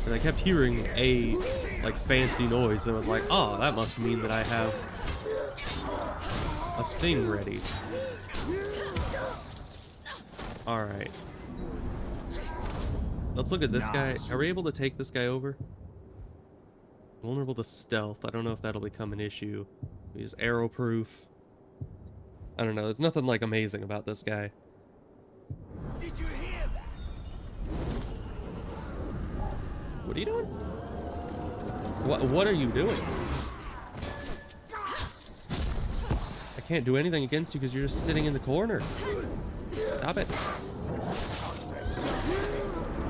And I kept hearing a, like, fancy noise and was like, oh, that must mean that I have a thing ready. Alright. Let's look at this guy. Are we able to take this guy over? Vulnerable to stealth. I don't know if that'll become an issue. He's arrow proof. I don't know. There's nothing like amazing about this guy. Did you hear that? What are you doing? What are you doing? I can't do anything against you because you're just sitting in the corner. Stop it.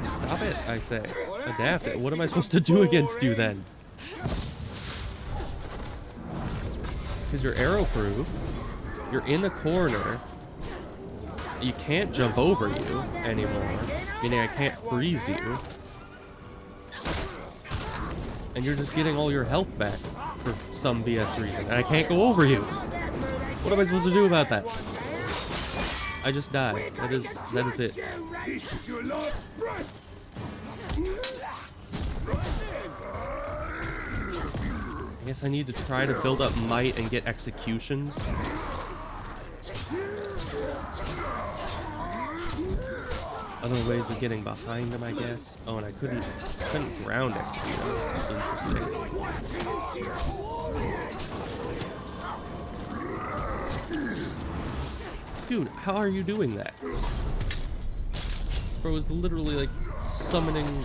Stop it, I say. Adapt it. What am I supposed to do against you then? Because you're arrow proof. You're in the corner. You can't jump over you anymore. Meaning I can't freeze you. And you're just getting all your health back for some BS reason. And I can't go over you. What am I supposed to do about that? I just died. That is it. I guess I need to try to build up might and get executions. Other ways of getting behind him, I guess. Oh, and I couldn't ground execute him. Interesting. Dude, how are you doing that? Bro is literally like summoning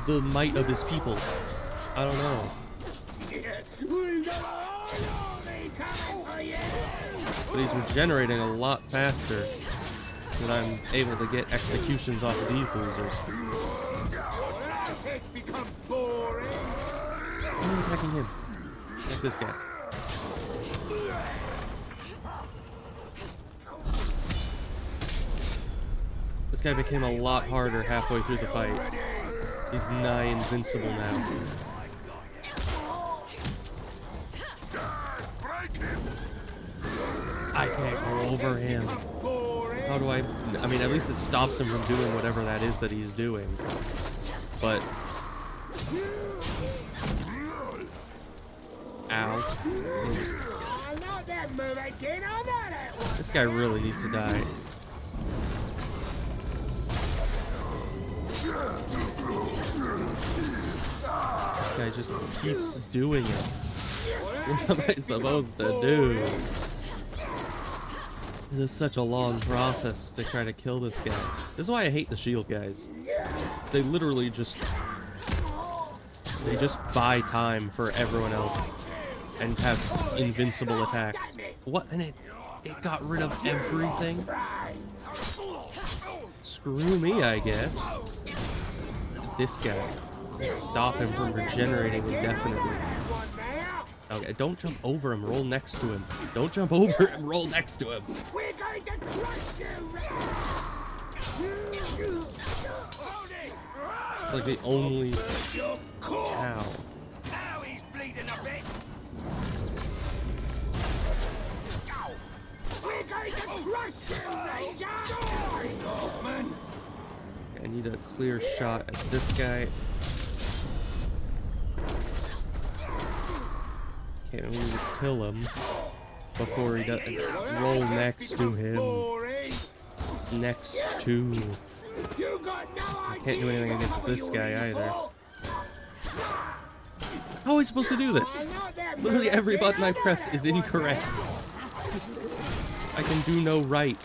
the might of his people. I don't know. But he's regenerating a lot faster than I'm able to get executions off of these losers. I'm attacking him. Like this guy. This guy became a lot harder halfway through the fight. He's nigh invincible now. I can't go over him. How do I mean, at least it stops him from doing whatever that is that he's doing. but... Ow. This guy really needs to die. This guy just keeps doing it. What am I supposed to do? It is such a long process to try to kill this guy. This is why I hate the shield guys. They literally just... They just buy time for everyone else and have invincible attacks. What? And it got rid of everything? Screw me, I guess. This guy. Stop him from regenerating indefinitely. Okay, don't jump over him, roll next to him. Don't jump over him, roll next to him. We're going to crush you! It's like the only... Ow. Now he's bleeding a bit. We're going to crush you, Ranger! I need a clear shot at this guy. Okay, we need to kill him before he does. Roll next to him. Next to. I can't do anything against this guy either. How am I supposed to do this? Literally every button I press is incorrect. I can do no right.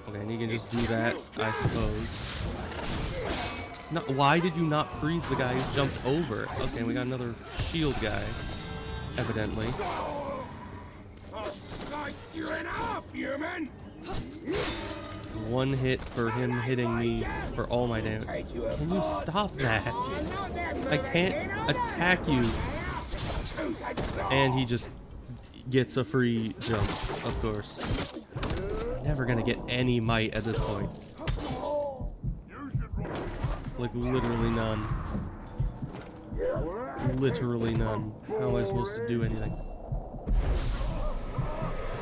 Okay, and you can just do that, I suppose. It's not. Why did you not freeze the guy who jumped over? Okay, we got another shield guy, evidently. I'll slice you in half, human. One hit for him hitting me for all my damage. Can you stop that? I can't attack you. And he just gets a free jump, of course. Never gonna get any might at this point. Like, literally none. Literally none. How am I supposed to do anything?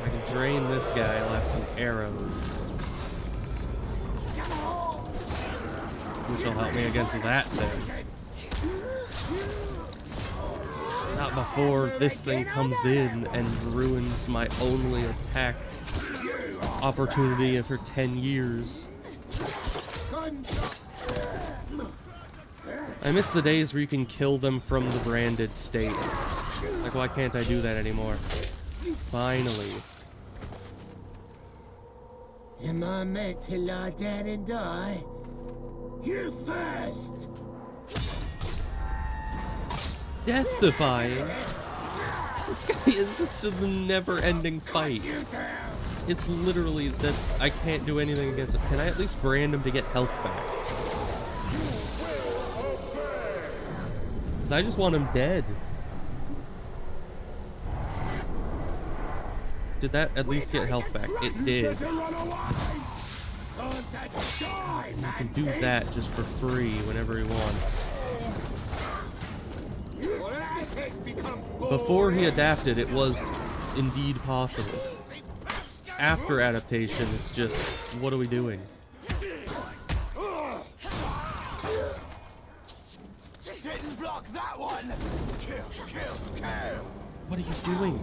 I can drain this guy, I'll have some arrows. Which will help me against that thing. Not before this thing comes in and ruins my only attack opportunity for 10 years. I miss the days where you can kill them from the branded state. Like, why can't I do that anymore? Finally. Am I meant to lie down and die? You first! Death-defying? This guy is just a never-ending fight. It's literally that I can't do anything against it. Can I at least brand him to get health back? Because I just want him dead. Did that at least get health back? It did. You can do that just for free whenever he wants. Before he adapted, it was indeed possible. After adaptation, it's just, what are we doing? Didn't block that one. Kill, kill, kill. What are you doing?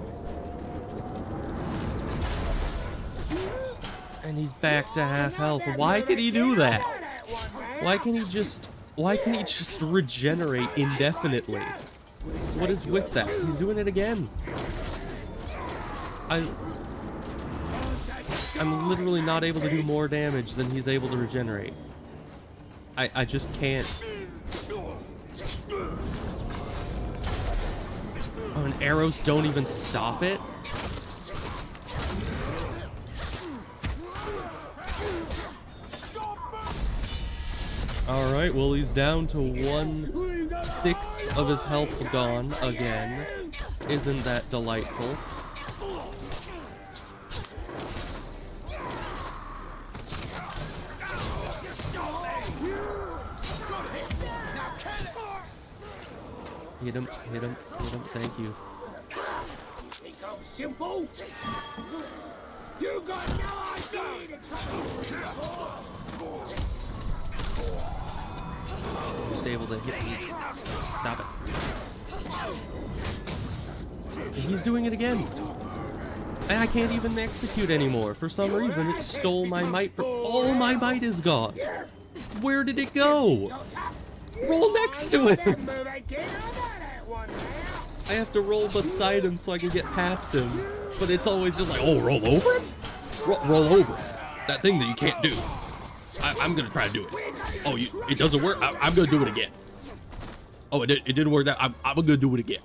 And he's back to half health. Why can he do that? Why can he just regenerate indefinitely? What is with that? He's doing it again. I'm literally not able to do more damage than he's able to regenerate. I just can't. Oh, and arrows don't even stop it? Alright, well, he's down to 1/6 of his health gone again. Isn't that delightful? Hit him, hit him, hit him, thank you. so simple. You got no idea the trouble. Just able to hit me. Stop it. He's doing it again. I can't even execute anymore. For some reason, it stole my might. All my might is gone. Where did it go? Roll next to him. I have to roll beside him so I can get past him. But it's always just like, oh, roll over him? Roll over him. That thing that you can't do. I'm gonna try to do it. Oh, it doesn't work? I'm gonna do it again. Oh, it didn't work. I'm gonna do it again.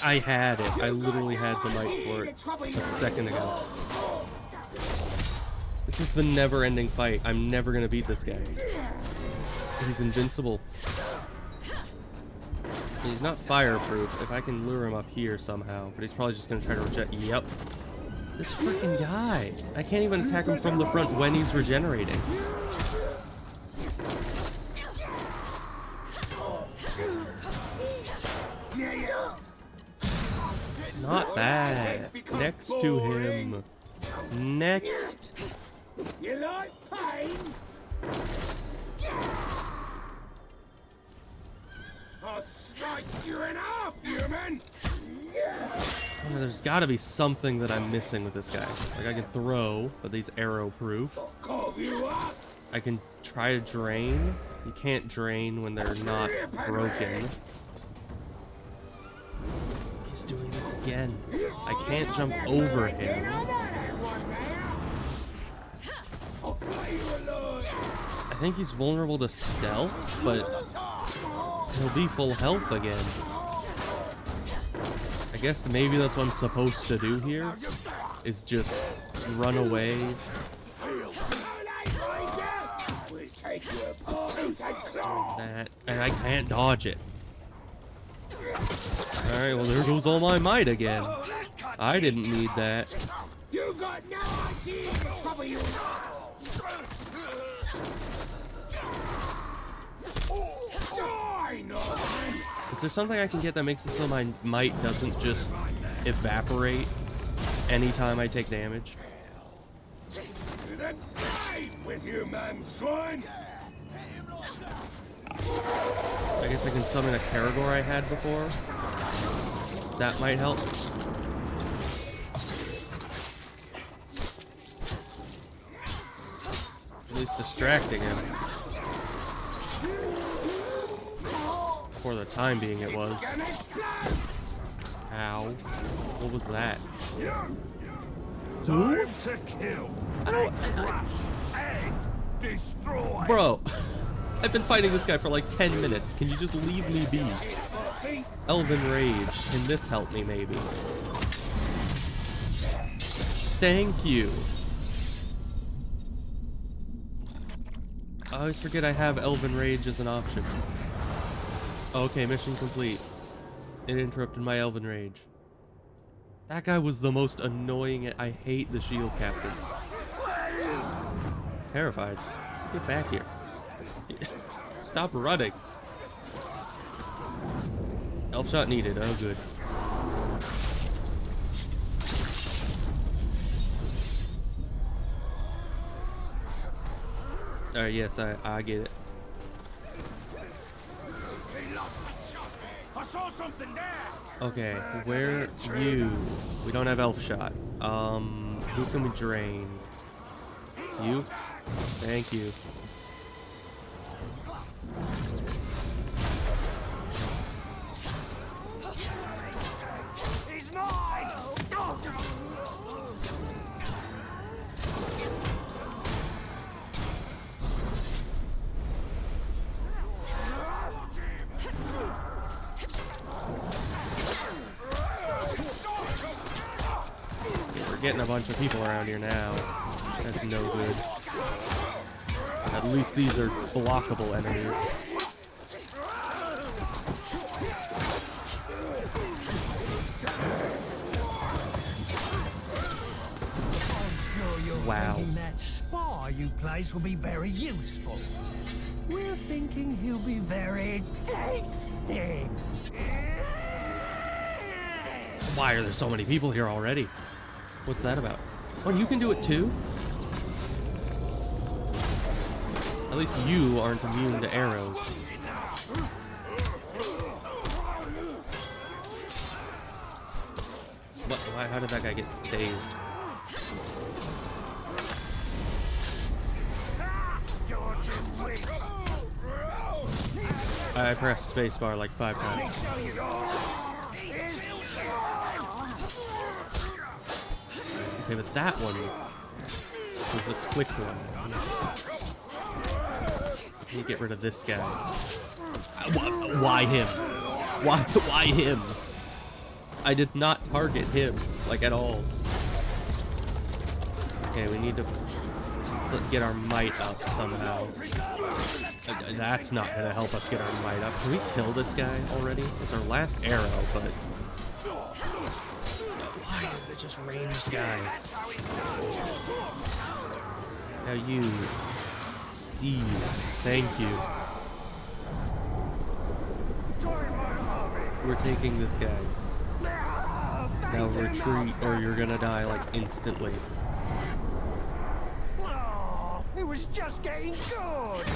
I had it. I literally had the mic for it a second ago. This is the never-ending fight. I'm never gonna beat this guy. He's invincible. He's not fireproof. If I can lure him up here somehow, but he's probably just gonna try to reject. Yep. This freaking guy. I can't even attack him from the front when he's regenerating. Not bad. Next to him. Next. You like pain? I'll slice you in half, human! Oh, there's gotta be something that I'm missing with this guy. Like, I can throw, but he's arrow-proof. I can try to drain. You can't drain when they're not broken. He's doing this again. I can't jump over him. I think he's vulnerable to stealth, but he'll be full health again. I guess maybe that's what I'm supposed to do here, is just run away. That, and I can't dodge it. Alright, well there goes all my might again. I didn't need that. You got no idea the trouble you Is there something I can get that makes it so my might doesn't just evaporate anytime I take damage? with you, man, swine. I guess I can summon a Karagor I had before. That might help. At least distracting him. For the time being it was. Ow. What was that? Time to kill. Crush and destroy. Bro, I've been fighting this guy for like 10 minutes. Can you just leave me be? Elven Rage. Can this help me maybe? Thank you. I always forget I have Elven Rage as an option. Okay, mission complete. It interrupted my Elven Rage. That guy was the most annoying. I hate the shield captains. Terrified. Get back here. Stop running. Elf shot needed. Oh, good. Alright, yes, I get it. I saw something there. Okay, where you? We don't have elf shot. Who can we drain? You? Thank you. He's mine. We're getting a bunch of people around here now. That's no good. At least these are blockable enemies. I'm sure you're Wow. thinking that spy you place will be very useful. We're thinking he'll be very tasty. Why are there so many people here already? What's that about? Oh, you can do it too? At least you aren't immune to arrows. What? Why? How did that guy get dazed? I pressed spacebar like 5 times. Okay, but that one was a quick one. Let me get rid of this guy. Why him? Why him? I did not target him, like, at all. Okay, we need to get our might up somehow. That's not gonna help us get our might up. Can we kill this guy already? It's our last arrow, but... Why are they just ranged guys? Now you... See. Thank you. We're taking this guy. Now retreat or you're gonna die, like, instantly. It was just getting good.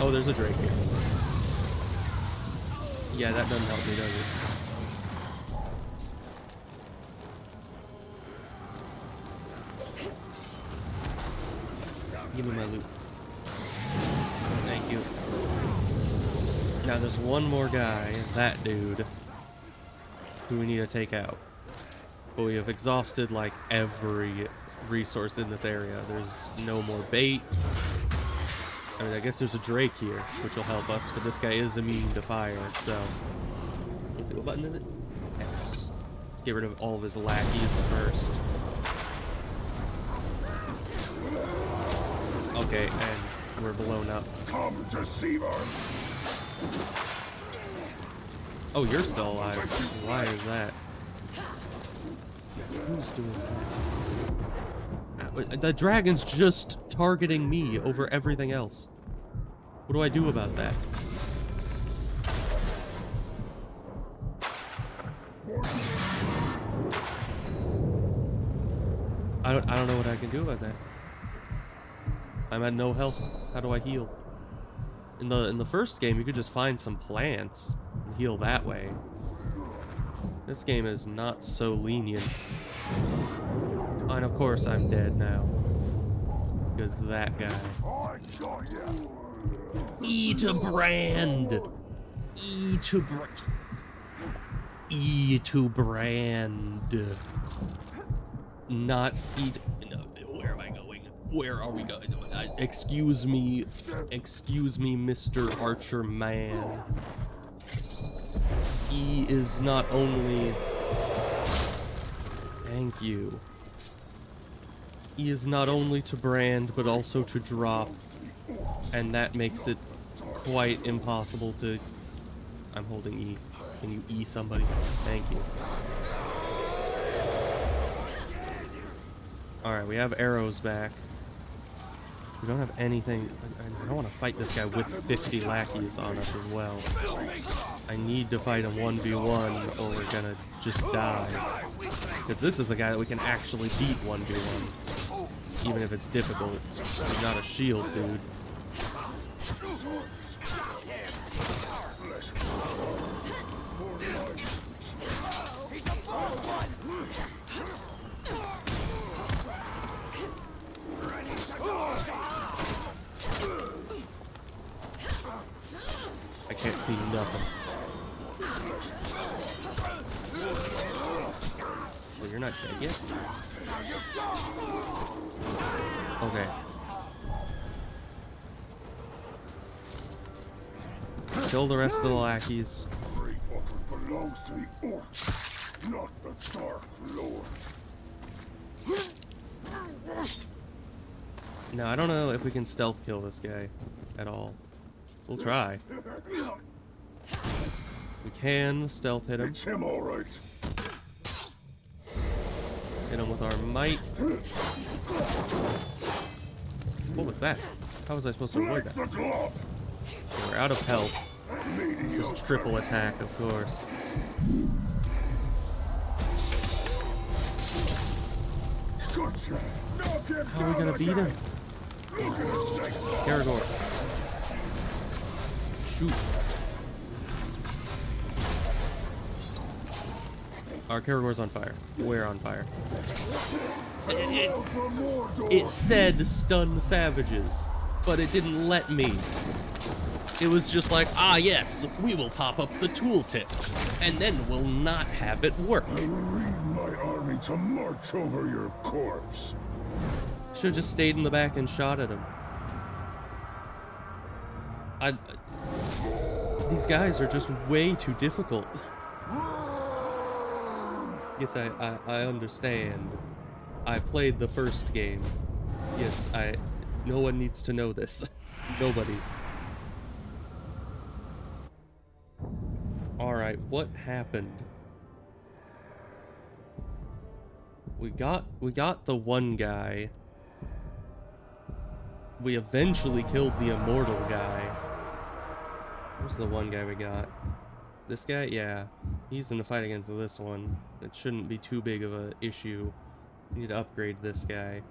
Oh, there's a Drake here. Yeah, that doesn't help me, does it? Give me my loot. Thank you. Now there's one more guy, that dude, who we need to take out. But we have exhausted, like, every resource in this area. There's no more bait. I mean, I guess there's a Drake here, which will help us, but this guy is immune to fire, so... Let's see, what button is it? X. Let's get rid of all of his lackeys first. Okay, and we're blown up. Come, deceiver! Oh, you're still alive. Why is that? Who's doing that? The dragon's just targeting me over everything else. What do I do about that? I don't know what I can do about that. I'm at no health. How do I heal? In the first game, you could just find some plants and heal that way. This game is not so lenient. And of course I'm dead now. Because that guy. E to brand! E to brand. E to brand. Not E to... No, where am I going? Where are we going? Excuse me, Mr. Archer Man. E is not only... Thank you. E is not only to brand, but also to drop. And that makes it quite impossible to... I'm holding E. Can you E somebody? Thank you. Alright, we have arrows back. We don't have anything... I don't want to fight this guy with 50 lackeys on us as well. I need to fight him 1v1 or we're gonna just die. Because this is a guy that we can actually beat 1v1. Even if it's difficult. He's not a shield, dude. I can't see nothing. Well, you're not dead yet? Okay. Kill the rest of the lackeys. Belongs to the orcs, not the Dark Lord. No, I don't know if we can stealth kill this guy at all. We'll try. We can stealth hit him. It's him, all right. Hit him with our might. What was that? How was I supposed to avoid that? The glove. We're out of health. This is triple attack, of course. Gotcha. Knock him How are we gonna beat him? Caragor. Shoot. Our Caragor's on fire. We're on fire. It said stun savages, but it didn't let me. It was just like, ah yes, we will pop up the tooltip, and then we'll not have it work. I will lead my army to march over your corpse. Should've just stayed in the back and shot at him. These guys are just way too difficult. Yes, I understand. I played the first game. Yes, no one needs to know this. Nobody. Alright, what happened? We got the one guy. We eventually killed the immortal guy. Where's the one guy we got? This guy? Yeah. He's in a fight against this one. It shouldn't be too big of an issue. We need to upgrade this guy.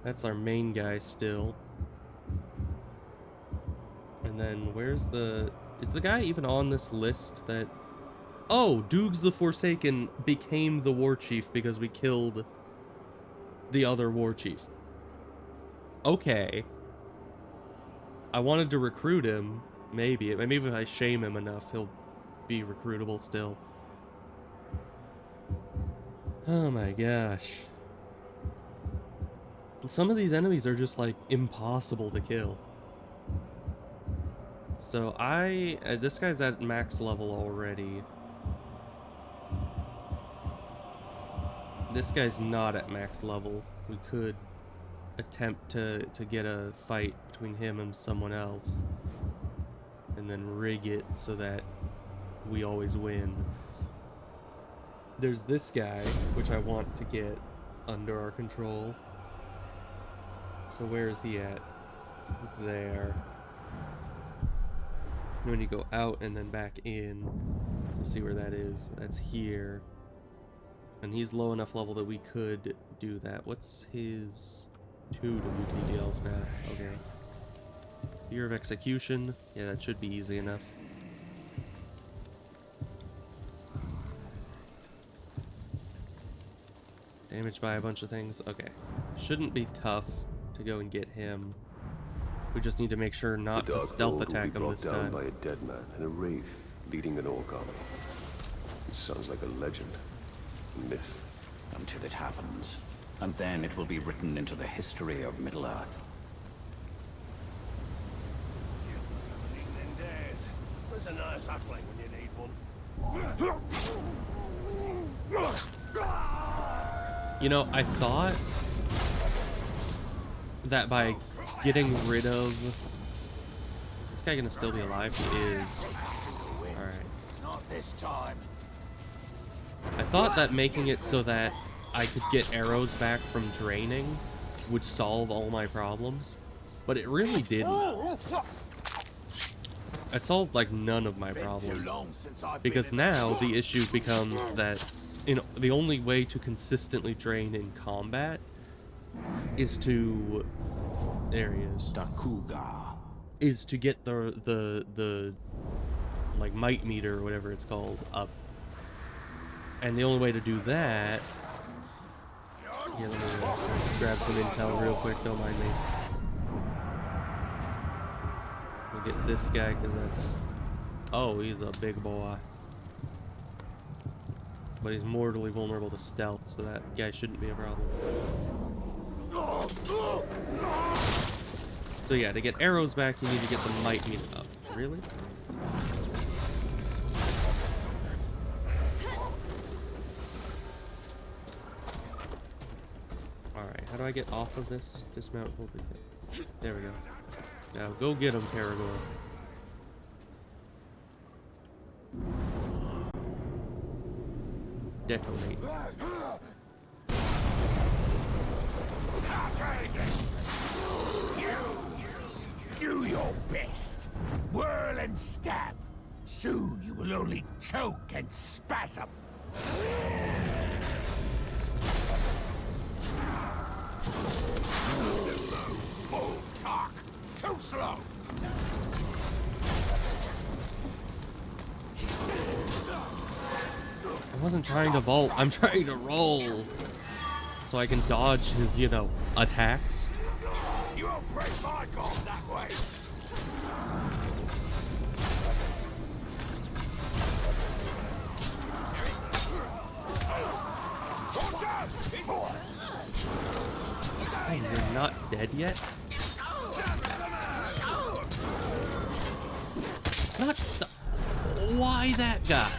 That's our main guy still. And then where's the... Is the guy even on this list that... Oh! Doogs the Forsaken became the war chief because we killed the other war chief. Okay. I wanted to recruit him. Maybe if I shame him enough, he'll be recruitable still. Oh my gosh. Some of these enemies are just like impossible to kill. So this guy's at max level already. This guy's not at max level. We could attempt to get a fight between him and someone else. And then rig it so that we always win. There's this guy, which I want to get under our control. So where is he at? He's there. When you go out and then back in to see where that is, that's here. And he's low enough level that we could do that. What's his 2 WTBLs now? Okay. Year of Execution. Yeah, that should be easy enough. Damaged by a bunch of things. Okay. Shouldn't be tough to go and get him. We just need to make sure not to stealth attack him this time. The Dark Lord will be brought down by a dead man and a wraith leading an orc army. It sounds like a legend. A myth. Until it happens. And then it will be written into the history of Middle-earth. There's a nice halfling when you need one. You know, I thought that by getting rid of... Is this guy gonna still be alive? He is. Alright. Not this time. I thought that making it so that I could get arrows back from draining would solve all my problems, but it really didn't. It solved like none of my problems, because now the issue becomes that the only way to consistently drain in combat is to Dakuga. Is to get the like might meter or whatever it's called up, and the only way to do that. Yeah, let me grab some intel real quick. Don't mind me. We'll get this guy because that's... Oh, he's a big boy. But he's mortally vulnerable to stealth, so that guy shouldn't be a problem. So yeah, to get arrows back, you need to get the might meter up. Really? Alright, how do I get off of this? Dismount, hold it. There we go. Now go get him, Caragor. Detonate. then stab. Soon you will only choke and spasm. Bull talk. Too slow. I wasn't trying to vault. I'm trying to roll. So I can dodge his, you know, attacks. You won't break my guard that way. Hey, you're not dead yet? Not the... Why that guy?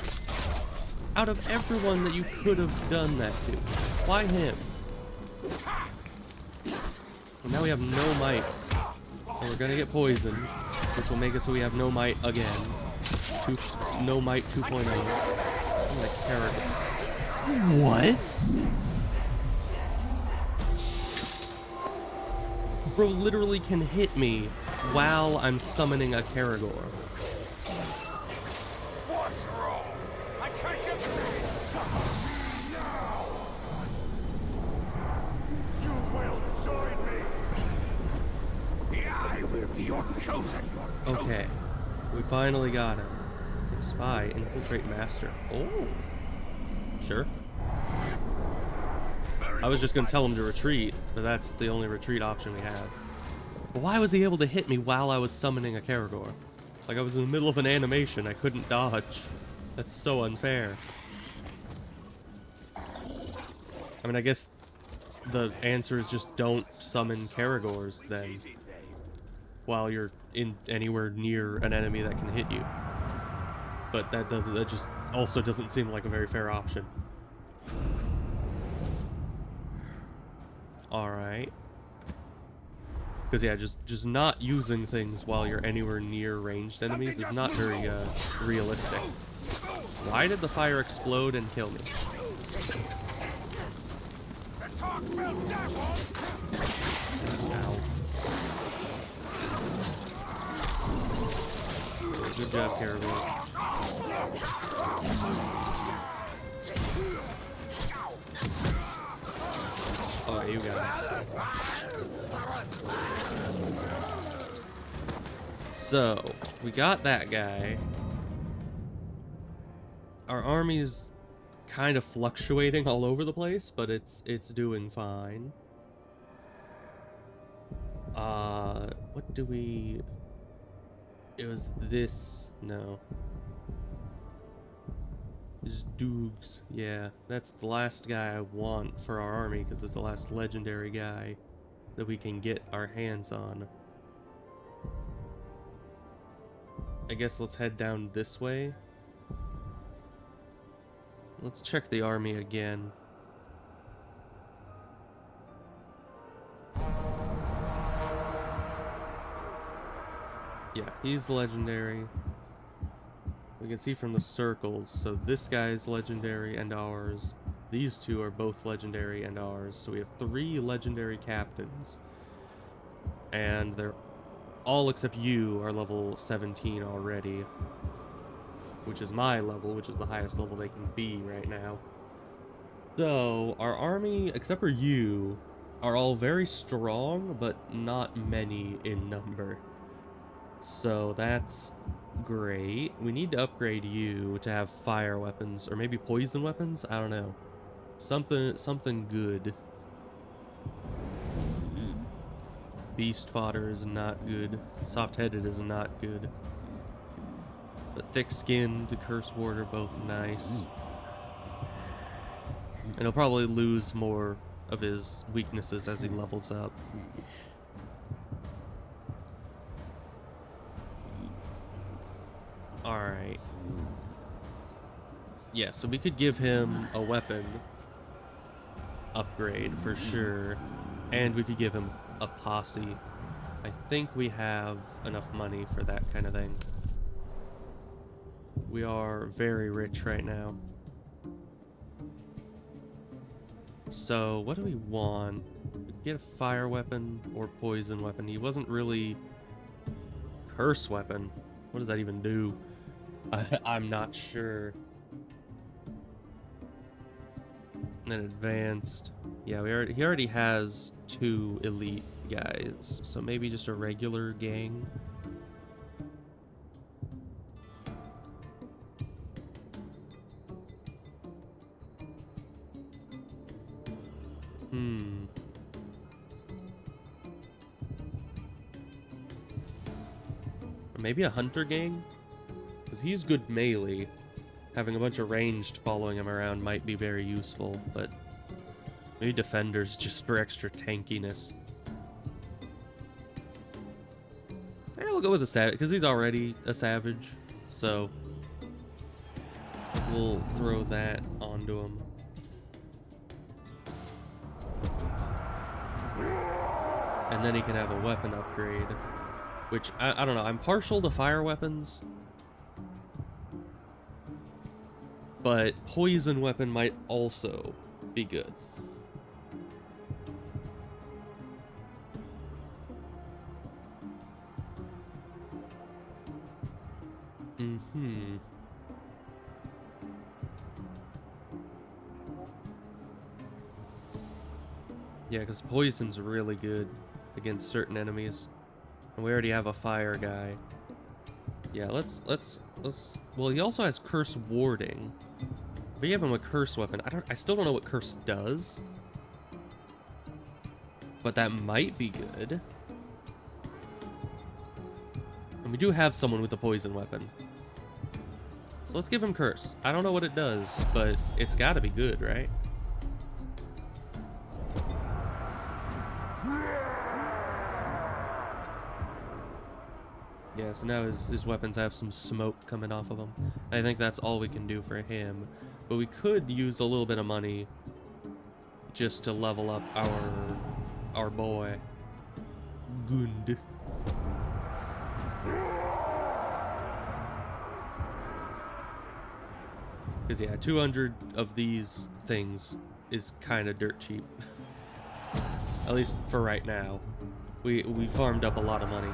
Out of everyone that you could have done that to, why him? Well, now we have no might. And we're gonna get poisoned. This will make it so we have no might again. No might 2.0. I'm like terrible. What? Bro literally can hit me while I'm summoning a Karagor. What's wrong? I tell you, suffer me now. You will join me. I will be your chosen. Okay, we finally got him. Spy, infiltrate master. Oh, sure. I was just gonna tell him to retreat, but that's the only retreat option we have. But why was he able to hit me while I was summoning a Karagor? Like I was in the middle of an animation, I couldn't dodge. That's so unfair. I mean, I guess the answer is just don't summon Karagors then, while you're in anywhere near an enemy that can hit you. But that just also doesn't seem like a very fair option. Alright. Because yeah, just not using things while you're anywhere near ranged enemies is not very realistic. Why did the fire explode and kill me? Ow. Good job, Caribou. Oh, you got it. So, we got that guy. Our army's kind of fluctuating all over the place, but it's doing fine. What do we... It was this... No. It's Doogs. Yeah, that's the last guy I want for our army, because it's the last legendary guy that we can get our hands on. I guess let's head down this way. Let's check the army again. Yeah, he's legendary. We can see from the circles, so this guy's legendary and ours. These two are both legendary and ours, so we have 3 legendary captains. And they're all except you are level 17 already. Which is my level, which is the highest level they can be right now. So, our army, except for you, are all very strong, but not many in number. So that's great. We need to upgrade you to have fire weapons, or maybe poison weapons? I don't know. Something good. Beast fodder is not good. Soft-headed is not good. But thick-skinned, curse ward are both nice. And he'll probably lose more of his weaknesses as he levels up. Alright. Yeah, so we could give him a weapon upgrade for sure. And we could give him a posse. I think we have enough money for that kind of thing. We are very rich right now. So, what do we want? We could get a fire weapon or poison weapon. He wasn't really... Curse weapon. What does that even do? I'm not sure. And then advanced. Yeah, he already has 2 elite guys, so maybe just a regular gang. Or maybe a hunter gang? Because he's good melee. Having a bunch of ranged following him around might be very useful, but maybe defenders just for extra tankiness. Yeah, we'll go with a savage, because he's already a savage, so we'll throw that onto him. And then he can have a weapon upgrade, which, I don't know, I'm partial to fire weapons, but poison weapon might also be good. Yeah, because poison's really good against certain enemies. And we already have a fire guy. Yeah, let's well, he also has curse warding. If we give him a curse weapon, I still don't know what curse does. But that might be good. And we do have someone with a poison weapon. So let's give him curse. I don't know what it does, but it's gotta be good, right? Yeah, so now his weapons have some smoke coming off of them. I think that's all we can do for him. But we could use a little bit of money just to level up our boy. Gund. Because yeah, 200 of these things is kind of dirt cheap. At least for right now. We farmed up a lot of money.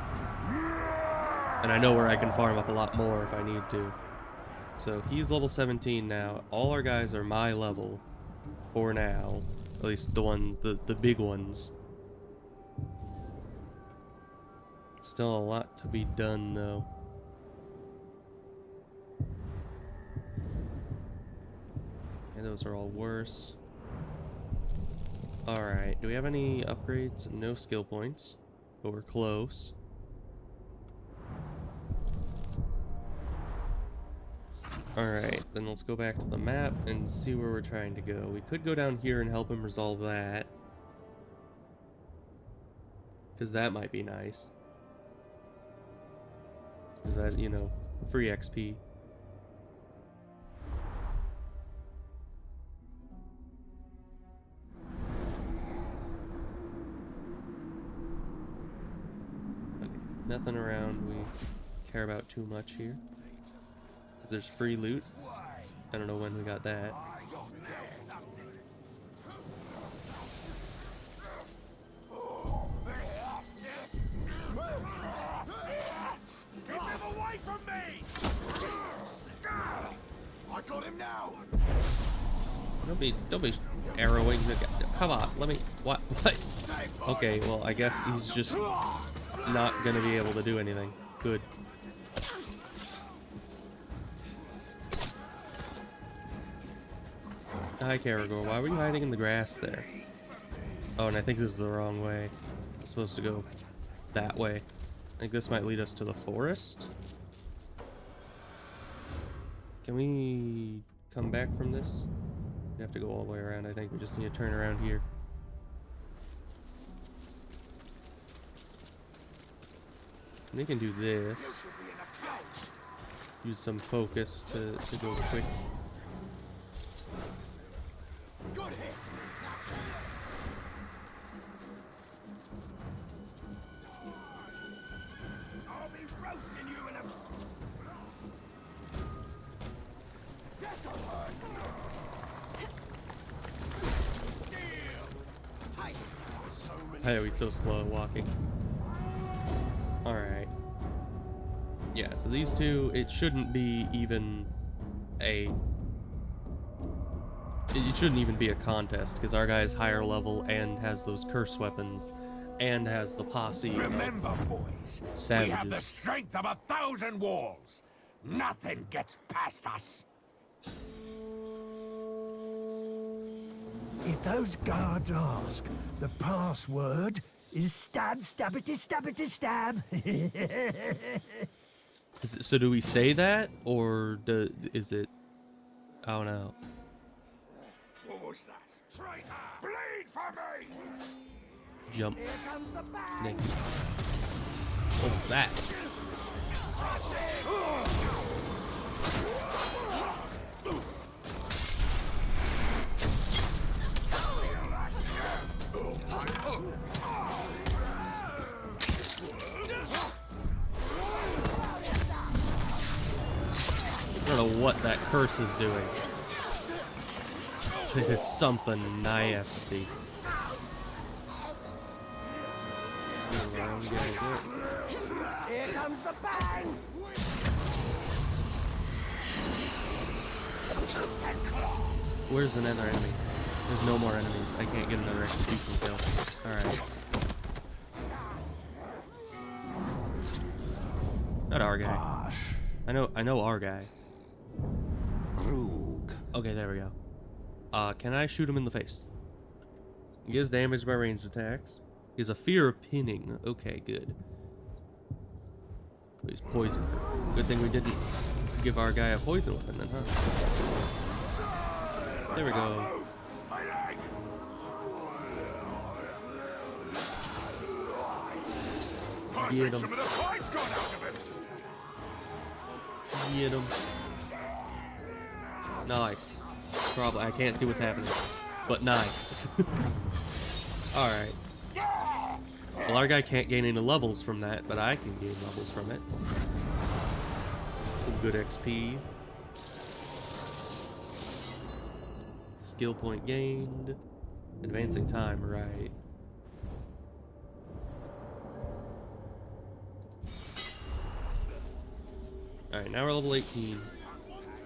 And I know where I can farm up a lot more if I need to. So he's level 17 now. All our guys are my level for now. At least the big ones. Still a lot to be done though. Yeah, those are all worse. Alright, do we have any upgrades? No skill points, but we're close. Alright, then let's go back to the map and see where we're trying to go. We could go down here and help him resolve that. Because that might be nice. Because that, you know, free XP. Okay, nothing around we care about too much here. There's free loot. I don't know when we got that. Keep him away from me! I got him now. Don't be arrowing the guy. Come on, let me. What? Okay, well I guess he's just not gonna be able to do anything. Good. Hi, Caragor. Why were you hiding in the grass there? Oh, and I think this is the wrong way. I'm supposed to go that way. I think this might lead us to the forest. Can we come back from this? We have to go all the way around. I think we just need to turn around here. And we can do this. Use some focus to go quick. Good hit. I'll be roasting you in a... Why are we so slow walking? Alright. Yeah, so these two, it shouldn't be even a... It shouldn't even be a contest, because our guy is higher level and has those curse weapons, and has the posse Remember, of boys, savages. we have the strength of 1,000 walls. Nothing gets past us. If those guards ask, the password is stab, stabbity, stabbity, stab. So do we say that, or is it... I don't know. What was that? Traitor! Bleed for me! Jump. Here comes the bang! Nick. What's that? I don't know what that curse is doing. It's something nasty. Here comes the bang! Where's another enemy? There's no more enemies. I can't get another execution kill. Alright. Not our guy. I know our guy. Okay, there we go. Can I shoot him in the face? He is damaged by ranged attacks. He has a fear of pinning. Okay, good. He's poisoned. Good thing we didn't give our guy a poison weapon then, huh? There we go. Get him. Get him. Nice. Probably. I can't see what's happening. But nice. Alright. Well, our guy can't gain any levels from that, but I can gain levels from it. Some good XP. Skill point gained. Advancing time, right. Alright, now we're level 18.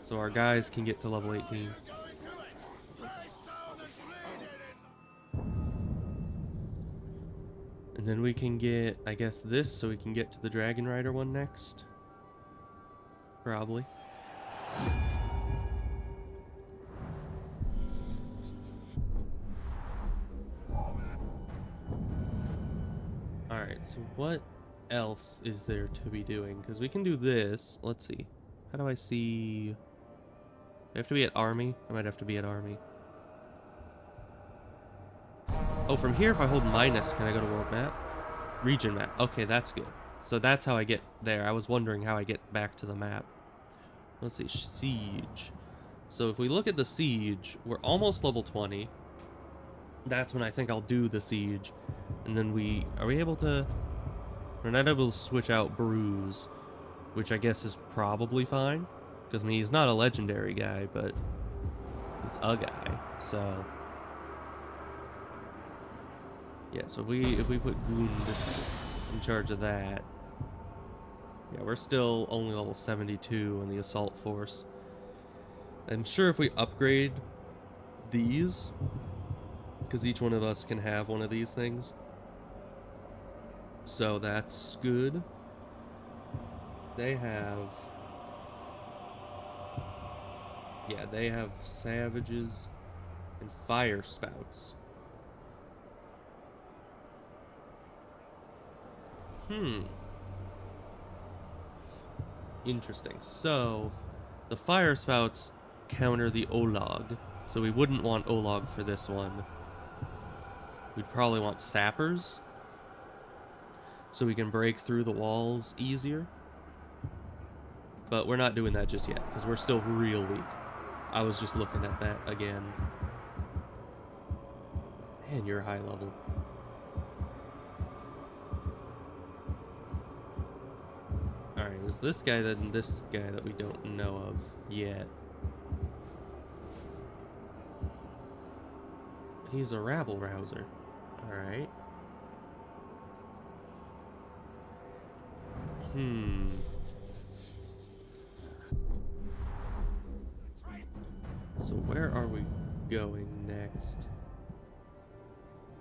So our guys can get to level 18. And then we can get, I guess, this, so we can get to the Dragon Rider one next. Probably. Alright, so what else is there to be doing? Because we can do this. Let's see. How do I see... Do I have to be at Army? I might have to be at Army. Oh, from here, if I hold minus, can I go to world map? Region map. Okay, that's good. So that's how I get there. I was wondering how I get back to the map. Let's see, siege. So if we look at the siege, we're almost level 20. That's when I think I'll do the siege. And then are we able to... We're not able to switch out Bruise, which I guess is probably fine. Because, I mean, he's not a legendary guy, but he's a guy, so... Yeah, so if we put Gund in charge of that... Yeah, we're still only level 72 in the assault force. I'm sure if we upgrade these, because each one of us can have one of these things, so that's good. They have... Yeah, they have savages and fire spouts. Interesting. So, the fire spouts counter the Olog. So we wouldn't want Olog for this one. We'd probably want sappers, so we can break through the walls easier. But we're not doing that just yet, because we're still real weak. I was just looking at that again. Man, you're high level. Alright, there's this guy and this guy that we don't know of yet. He's a rabble rouser. Alright. So where are we going next?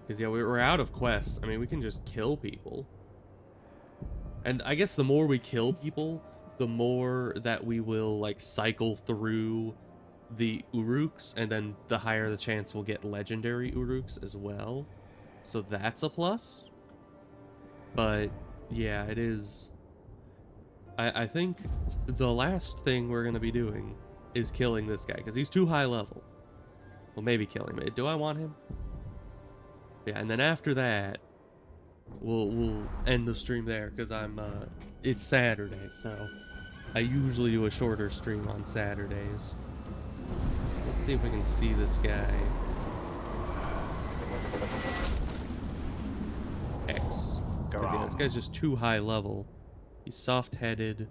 Because, yeah, we're out of quests. I mean, we can just kill people. And I guess the more we kill people, the more that we will, like, cycle through the Uruks, and then the higher the chance we'll get legendary Uruks as well. So that's a plus. But, yeah, it is... I think the last thing we're going to be doing is killing this guy, because he's too high level. Well, maybe kill him. Do I want him? Yeah, and then after that, we'll end the stream there, because it's Saturday, so I usually do a shorter stream on Saturdays. Let's see if we can see this guy. X. 'Cause, yeah, this guy's just too high level. He's soft-headed,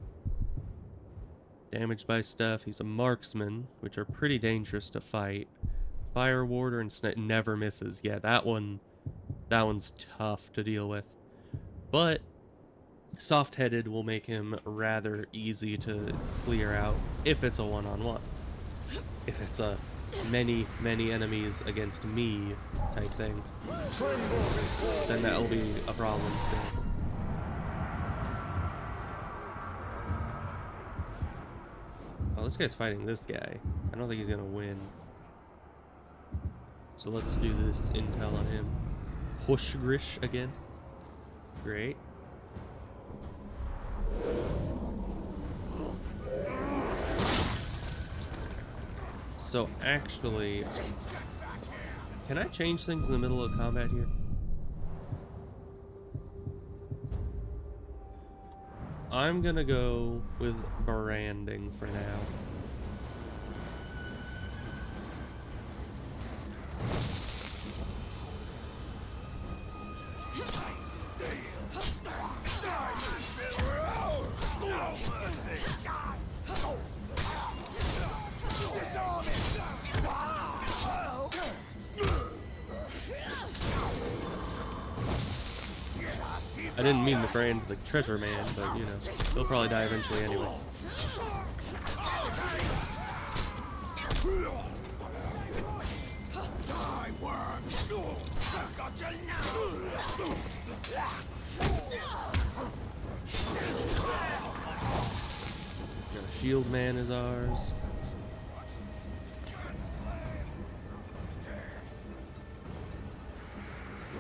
damaged by stuff. He's a marksman, which are pretty dangerous to fight. Fire warder and never misses. Yeah, that one's tough to deal with. But soft-headed will make him rather easy to clear out if it's a one-on-one. If it's a many enemies against me type thing, then that'll be a problem still. Oh, this guy's fighting this guy. I don't think he's gonna win. So let's do this intel on him. Hushgrish again. Great. So actually, can I change things in the middle of combat here? I'm gonna go with branding for now. I didn't mean to brand the treasure man, but you know, he'll probably die eventually anyway. Shield man is ours.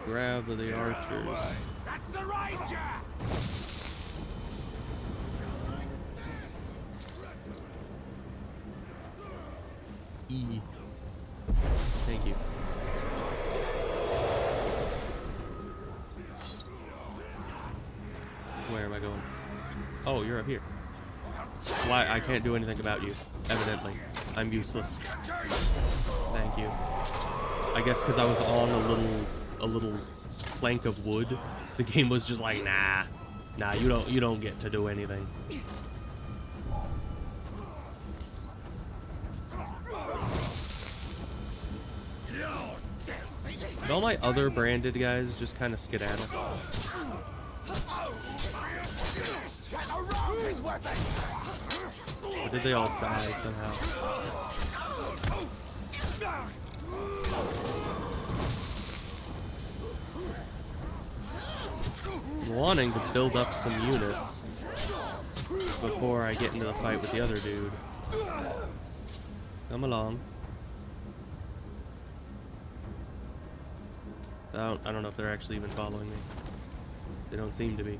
Grab the archers. That's the ranger! E. Thank you. Where am I going? Oh, you're up here. Why? I can't do anything about you. Evidently, I'm useless. Thank you. I guess because I was on a little plank of wood, the game was just like, nah, you don't get to do anything. And all my other branded guys just kind of skedaddle. Or did they all die somehow? I'm wanting to build up some units before I get into the fight with the other dude. Come along. I don't know if they're actually even following me. They don't seem to be.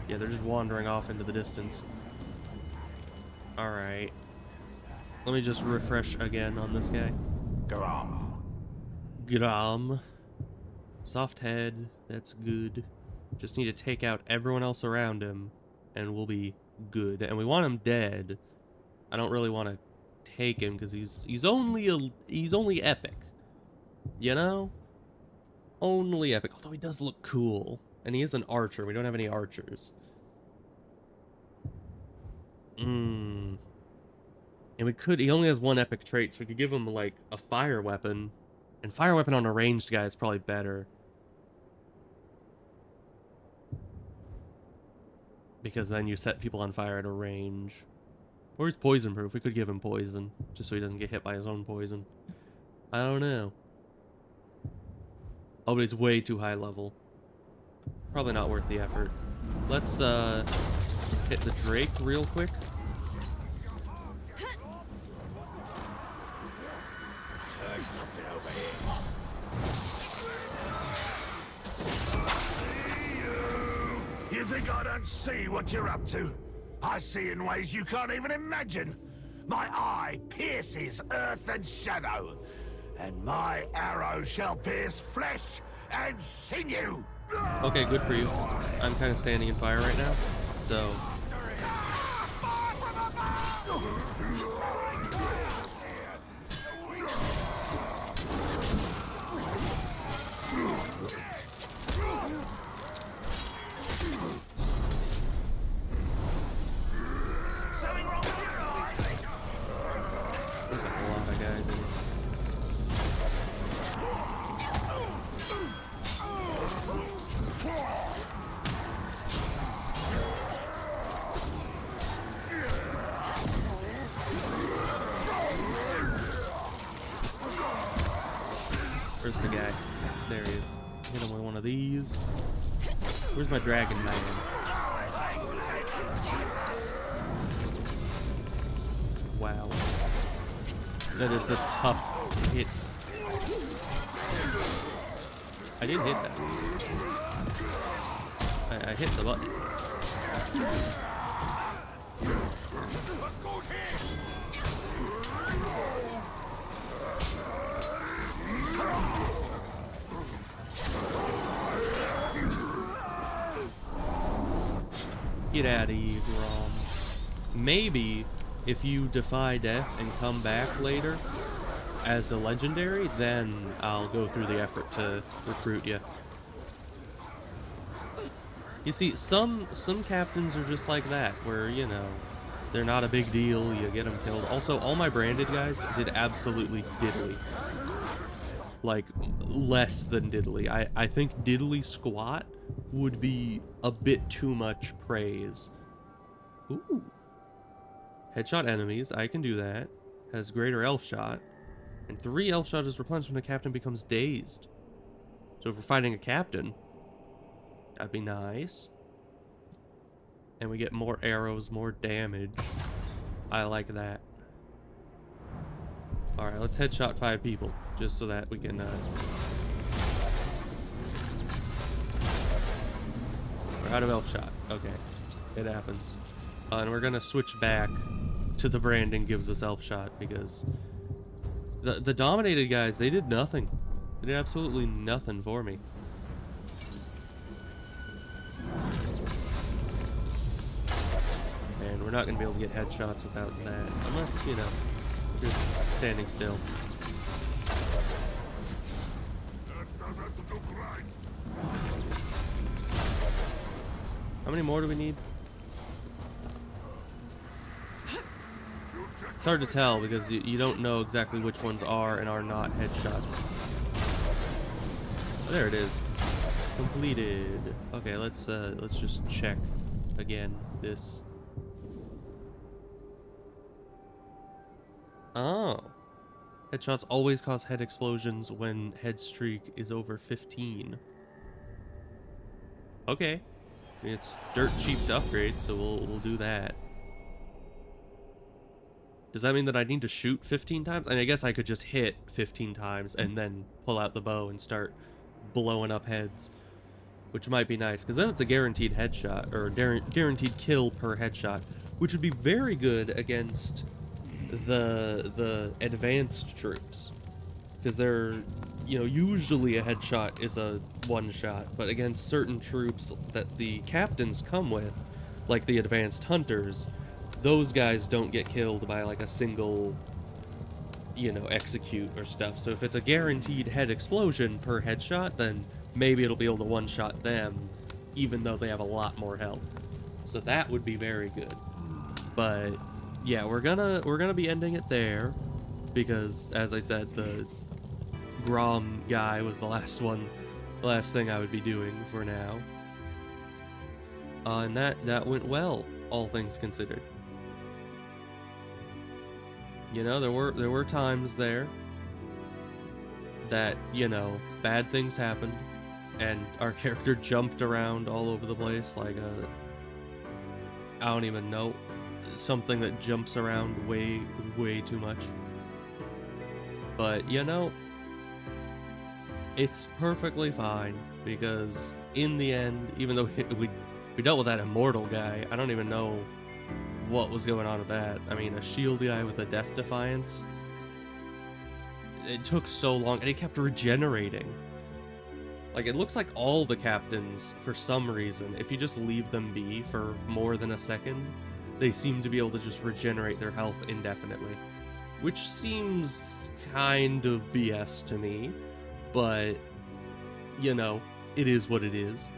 Yeah, they're just wandering off into the distance. Alright. Let me just refresh again on this guy. Gram. Soft head. That's good. Just need to take out everyone else around him, and we'll be good. And we want him dead. I don't really want to take him because he's only epic. You know? Only epic. Although he does look cool. And he is an archer. We don't have any archers. And he only has one epic trait, so we could give him, like, a fire weapon. And fire weapon on a ranged guy is probably better. Because then you set people on fire at a range. Or he's poison proof. We could give him poison, just so he doesn't get hit by his own poison. I don't know. Oh, but he's way too high level. Probably not worth the effort. Let's hit the Drake real quick. Heard something over here. You think I don't see what you're up to? I see in ways you can't even imagine. My eye pierces earth and shadow, and my arrow shall pierce flesh and sinew. Okay, good for you. I'm kind of standing in fire right now, so... There's like a lot of guys in here. Where's the guy? There he is. Hit him with one of these. Where's my dragon man? Wow. That is a tough hit. I did hit that. I hit the button. Get out of here, Grom. Maybe if you defy death and come back later as the legendary, then I'll go through the effort to recruit you. You see, some captains are just like that, where, you know, they're not a big deal, you get them killed. Also, all my branded guys did absolutely diddly. Like, less than diddly. I think diddly squat would be a bit too much praise. Ooh. Headshot enemies, I can do that. Has greater elf shot. And 3 elf shot is replenished when a captain becomes dazed. So if we're fighting a captain, that'd be nice. And we get more arrows, more damage. I like that. Alright, let's headshot 5 people, just so that we can, we're out of elf shot. Okay, it happens. And we're gonna switch back to the branding gives us elf shot, because the dominated guys, they did nothing. They did absolutely nothing for me. And we're not gonna be able to get headshots without that, unless, you know, just standing still. How many more do we need? It's hard to tell because you don't know exactly which ones are and are not headshots. Oh, there it is. Completed. Okay, let's just check again this. Oh. Headshots always cause head explosions when head streak is over 15. Okay. I mean, it's dirt cheap to upgrade, so we'll do that. Does that mean that I need to shoot 15 times? I mean, I guess I could just hit 15 times and then pull out the bow and start blowing up heads, which might be nice, because then it's a guaranteed headshot, or guaranteed kill per headshot, which would be very good against the advanced troops, because they're, you know, usually a headshot is a one shot, but against certain troops that the captains come with, like the advanced hunters, those guys don't get killed by like a single, you know, execute or stuff. So if it's a guaranteed head explosion per headshot, then maybe it'll be able to one-shot them, even though they have a lot more health. So that would be very good. But yeah, we're gonna be ending it there, because as I said, the Grom guy was the last thing I would be doing for now. And that went well, all things considered. You know, there were times there that, you know, bad things happened and our character jumped around all over the place like I don't even know, something that jumps around way too much. But, you know, it's perfectly fine because in the end, even though we dealt with that immortal guy, I don't even know what was going on with that. I mean, a shield guy with a death defiance. It took so long, and he kept regenerating. Like, it looks like all the captains, for some reason, if you just leave them be for more than a second, they seem to be able to just regenerate their health indefinitely. Which seems kind of BS to me, but, you know, it is what it is.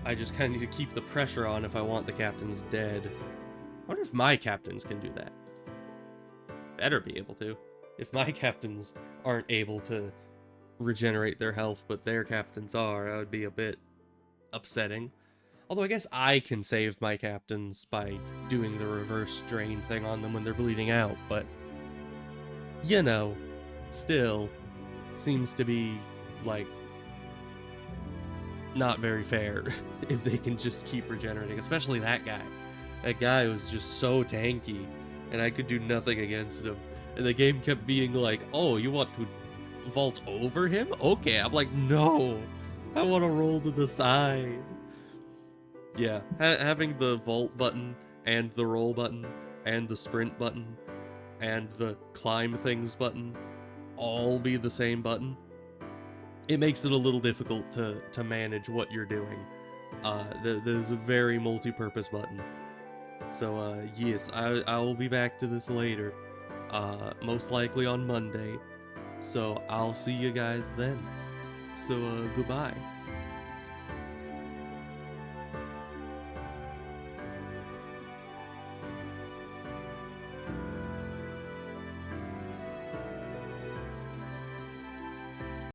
I just kind of need to keep the pressure on if I want the captains dead. I wonder if my captains can do that. Better be able to. If my captains aren't able to regenerate their health, but their captains are, that would be a bit upsetting. Although I guess I can save my captains by doing the reverse drain thing on them when they're bleeding out, but, you know, still, it seems to be, like, not very fair if they can just keep regenerating, especially that guy. That guy was just so tanky, and I could do nothing against him. And the game kept being like, oh, you want to vault over him? Okay, I'm like, no, I want to roll to the side. Yeah, having the vault button, and the roll button, and the sprint button, and the climb things button all be the same button, it makes it a little difficult to manage what you're doing. There's a very multi-purpose button. So, yes, I will be back to this later, most likely on Monday, so I'll see you guys then. So, goodbye.